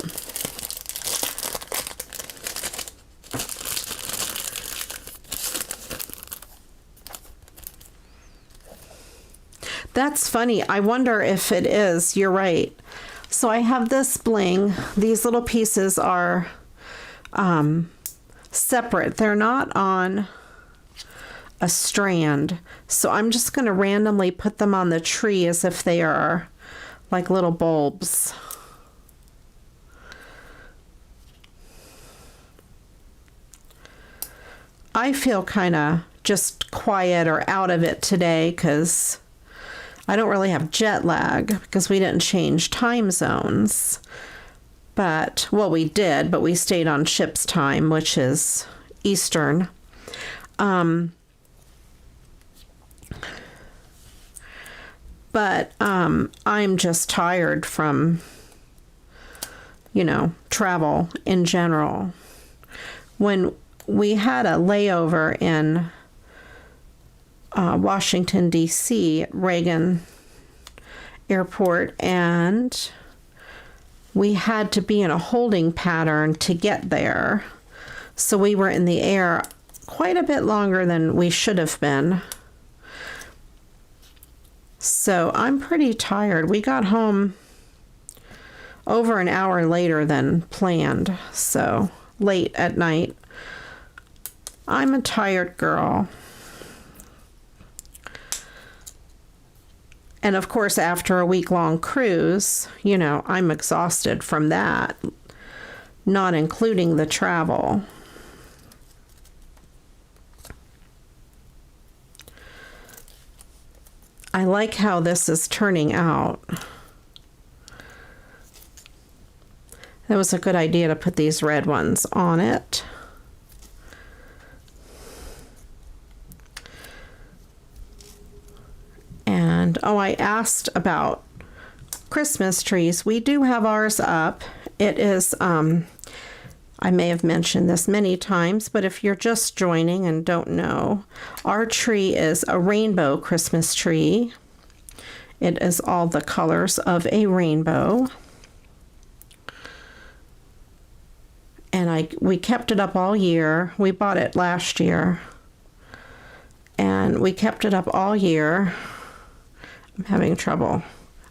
Speaker 1: That's funny. I wonder if it is. You're right. So I have this bling. These little pieces are separate. They're not on a strand. So I'm just going to randomly put them on the tree as if they are like little bulbs. I feel kind of just quiet or out of it today because I don't really have jet lag because we didn't change time zones. But, well, we did, but we stayed on ship's time, which is Eastern. But I'm just tired from, travel in general. When we had a layover in Washington, D.C., at Reagan Airport, and we had to be in a holding pattern to get there. So we were in the air quite a bit longer than we should have been. So I'm pretty tired. We got home over an hour later than planned, so late at night. I'm a tired girl. And of course, after a week-long cruise, I'm exhausted from that, not including the travel. I like how this is turning out. That was a good idea to put these red ones on it. And, I asked about Christmas trees. We do have ours up. It is, I may have mentioned this many times, but if you're just joining and don't know, our tree is a rainbow Christmas tree. It is all the colors of a rainbow. And we kept it up all year. We bought it last year. And we kept it up all year. I'm having trouble.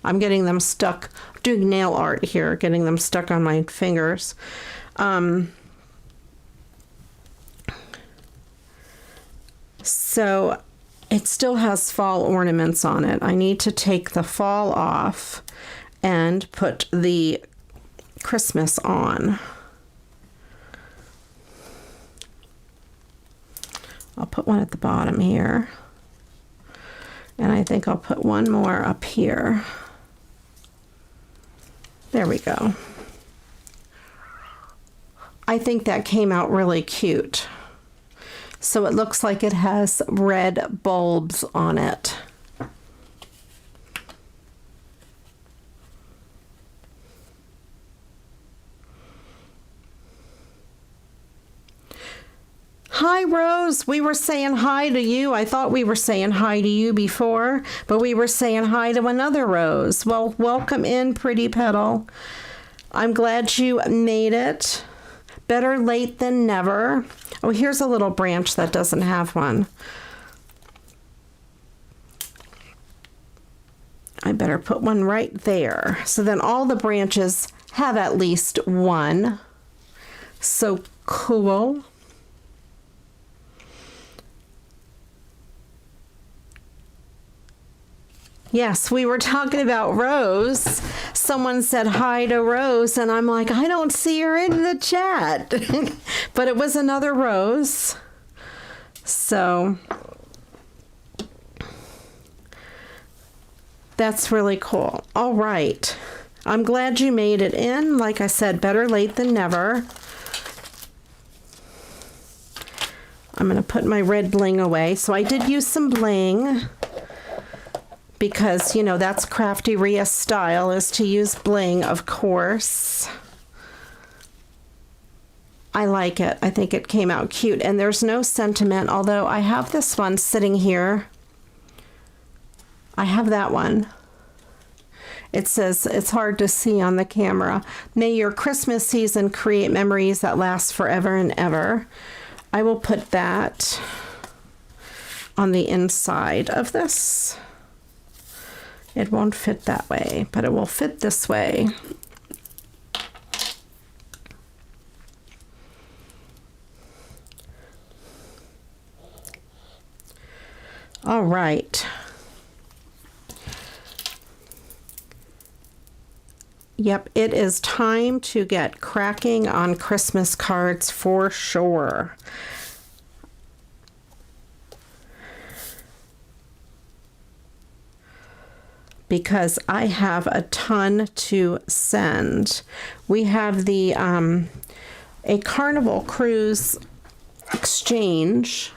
Speaker 1: I'm getting them stuck, doing nail art here, getting them stuck on my fingers. So it still has fall ornaments on it. I need to take the fall off and put the Christmas on. I'll put one at the bottom here. And I think I'll put one more up here. There we go. I think that came out really cute. So it looks like it has red bulbs on it. Hi, Rose. We were saying hi to you. I thought we were saying hi to you before, but we were saying hi to another Rose. Well, welcome in, Pretty Petal. I'm glad you made it. Better late than never. Oh, here's a little branch that doesn't have one. I better put one right there. So then all the branches have at least one. So cool. Yes, we were talking about Rose. Someone said hi to Rose, and I'm like, I don't see her in the chat. But it was another Rose. So that's really cool. All right. I'm glad you made it in. Like I said, better late than never. I'm going to put my red bling away. So I did use some bling because, you know, that's CraftyRia style, is to use bling, of course. I like it. I think it came out cute. And there's no sentiment, although I have this one sitting here. I have that one. It says, it's hard to see on the camera, may your Christmas season create memories that last forever and ever. I will put that on the inside of this. It won't fit that way, but it will fit this way. All right. Yep, it is time to get cracking on Christmas cards for sure. Because I have a ton to send. We have the a Carnival Cruise exchange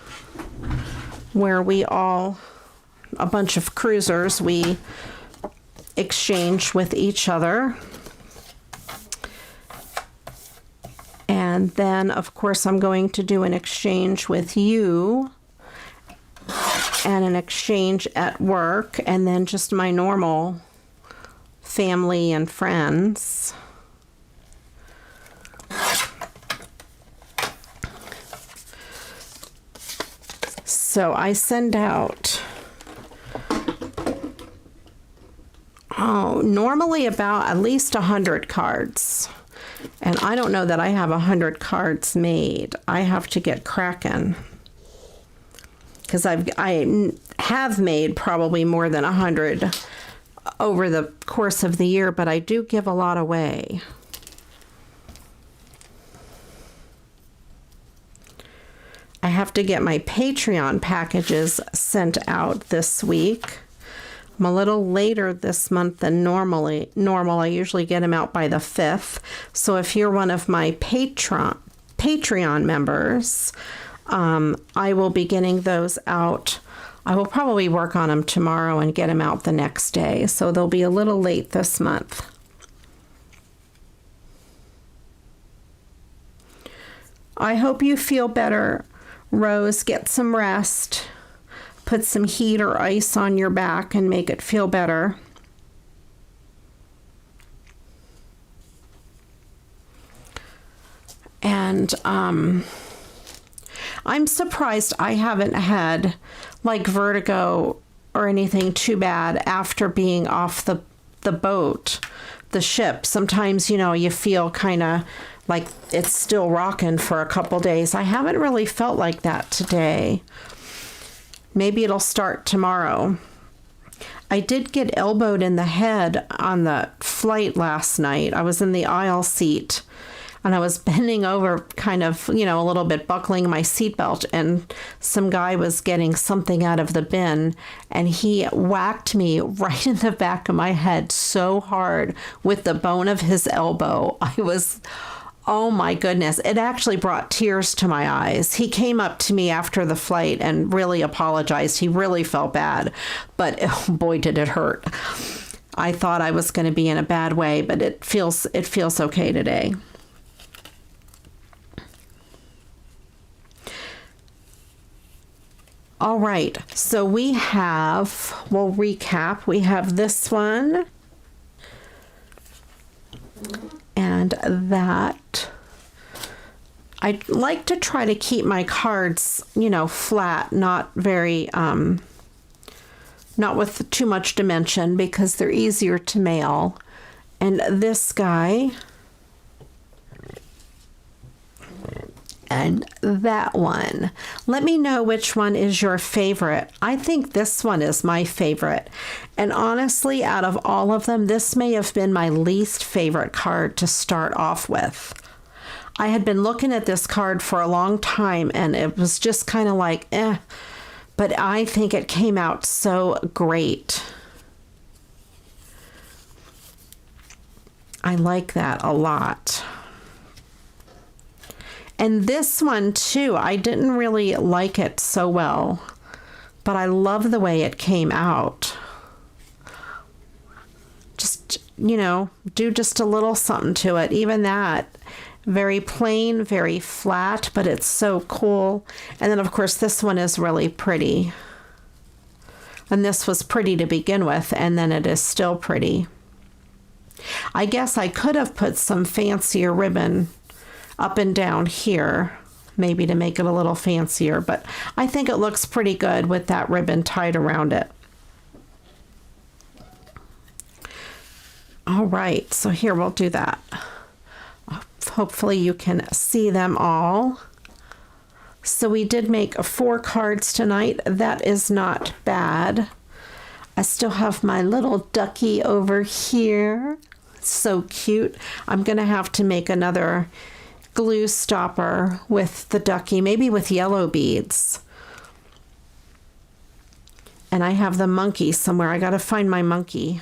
Speaker 1: where we all, a bunch of cruisers, we exchange with each other. And then, of course, I'm going to do an exchange with you and an exchange at work, and then just my normal family and friends. So I send out, normally about at least 100 cards. And I don't know that I have 100 cards made. I have to get cracking. Because I have made probably more than 100 over the course of the year, but I do give a lot away. I have to get my Patreon packages sent out this week. I'm a little later this month than normal. I usually get them out by the 5th. So if you're one of my Patreon members, I will be getting those out. I will probably work on them tomorrow and get them out the next day. So they'll be a little late this month. I hope you feel better, Rose. Get some rest. Put some heat or ice on your back and make it feel better. And I'm surprised I haven't had like vertigo or anything too bad after being off the boat, the ship. Sometimes, you know, you feel kind of like it's still rocking for a couple days. I haven't really felt like that today. Maybe it'll start tomorrow. I did get elbowed in the head on the flight last night. I was in the aisle seat and I was bending over kind of, you know, a little bit buckling my seatbelt, and some guy was getting something out of the bin and he whacked me right in the back of my head so hard with the bone of his elbow. Oh my goodness, it actually brought tears to my eyes. He came up to me after the flight and really apologized. He really felt bad, but oh boy, did it hurt. I thought I was going to be in a bad way, but it feels okay today. All right, so we'll recap. We have this one. And that, I like to try to keep my cards, you know, flat, not very, not with too much dimension, because they're easier to mail. And this guy, and that one. Let me know which one is your favorite. I think this one is my favorite. And honestly, out of all of them, this may have been my least favorite card to start off with. I had been looking at this card for a long time and it was just kind of like, but I think it came out so great. I like that a lot. And this one too, I didn't really like it so well, but I love the way it came out. Just, do just a little something to it. Even that, very plain, very flat, but it's so cool. And then of course this one is really pretty. And this was pretty to begin with, and then it is still pretty. I guess I could have put some fancier ribbon up and down here, maybe to make it a little fancier, but I think it looks pretty good with that ribbon tied around it. All right, so here we'll do that. Hopefully you can see them all. So we did make 4 cards tonight. That is not bad. I still have my little ducky over here. So cute. I'm going to have to make another glue stopper with the ducky, maybe with yellow beads. And I have the monkey somewhere. I got to find my monkey.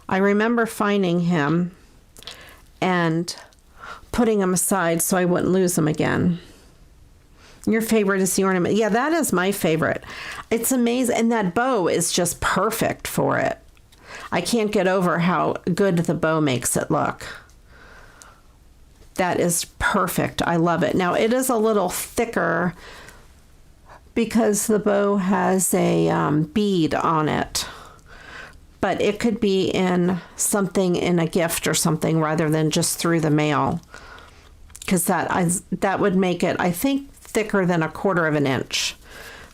Speaker 1: I remember finding him and putting him aside so I wouldn't lose him again. Your favorite is the ornament. Yeah, that is my favorite. It's amazing. And that bow is just perfect for it. I can't get over how good the bow makes it look. That is perfect. I love it. Now it is a little thicker because the bow has a bead on it, but it could be in something in a gift or something rather than just through the mail, because that would make it, I think, thicker than 1/4 of an inch.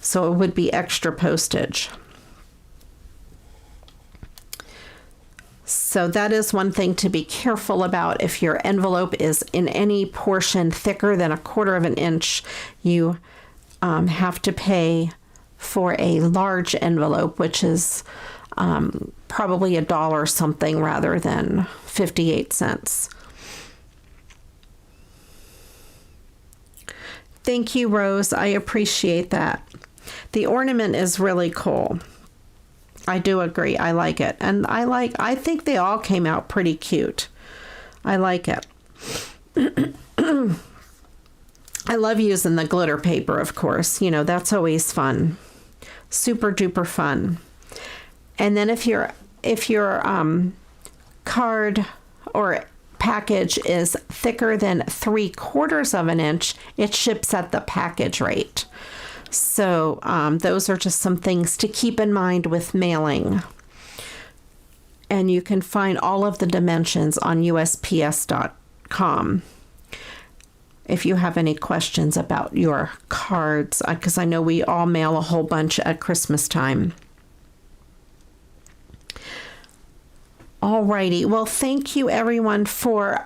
Speaker 1: So it would be extra postage. So that is one thing to be careful about. If your envelope is in any portion thicker than 1/4 of an inch, you have to pay for a large envelope, which is probably $1 something rather than 58 cents. Thank you, Rose. I appreciate that. The ornament is really cool. I do agree. I like it. And I think they all came out pretty cute. I like it. I love using the glitter paper, of course. That's always fun. Super duper fun. And then if your card or package is thicker than 3/4 of an inch, it ships at the package rate. So those are just some things to keep in mind with mailing. And you can find all of the dimensions on USPS.com if you have any questions about your cards, because I know we all mail a whole bunch at Christmas time. Alrighty, well, thank you everyone for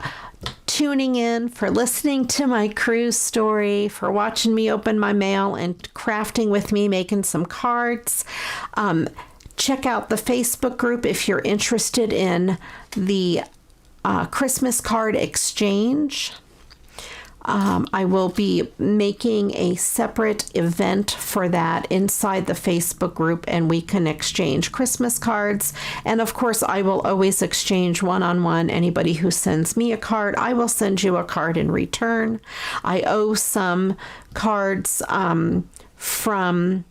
Speaker 1: tuning in, for listening to my cruise story, for watching me open my mail and crafting with me, making some cards. Check out the Facebook group if you're interested in the Christmas card exchange. I will be making a separate event for that inside the Facebook group, and we can exchange Christmas cards. And of course, I will always exchange one-on-one. Anybody who sends me a card, I will send you a card in return. I owe some cards from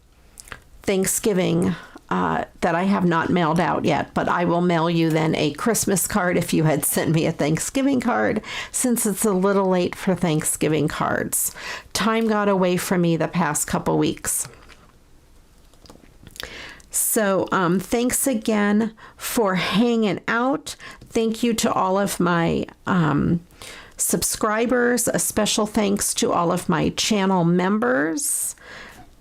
Speaker 1: Thanksgiving that I have not mailed out yet, but I will mail you then a Christmas card if you had sent me a Thanksgiving card, since it's a little late for Thanksgiving cards. Time got away from me the past couple weeks. So thanks again for hanging out. Thank you to all of my subscribers. A special thanks to all of my channel members.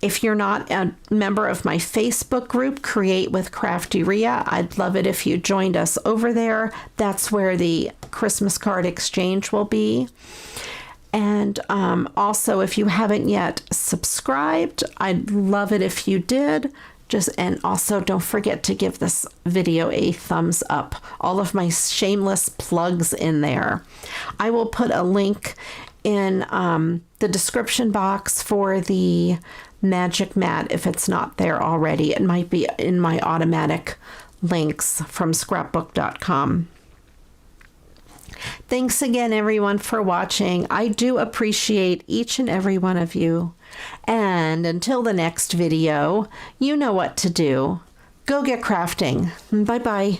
Speaker 1: If you're not a member of my Facebook group, Create with CraftyRia, I'd love it if you joined us over there. That's where the Christmas card exchange will be. And also, if you haven't yet subscribed, I'd love it if you did. And also don't forget to give this video a thumbs up. All of my shameless plugs in there. I will put a link in the description box for the magic mat if it's not there already. It might be in my automatic links from scrapbook.com. Thanks again, everyone, for watching. I do appreciate each and every one of you. And until the next video, you know what to do. Go get crafting. Bye-bye.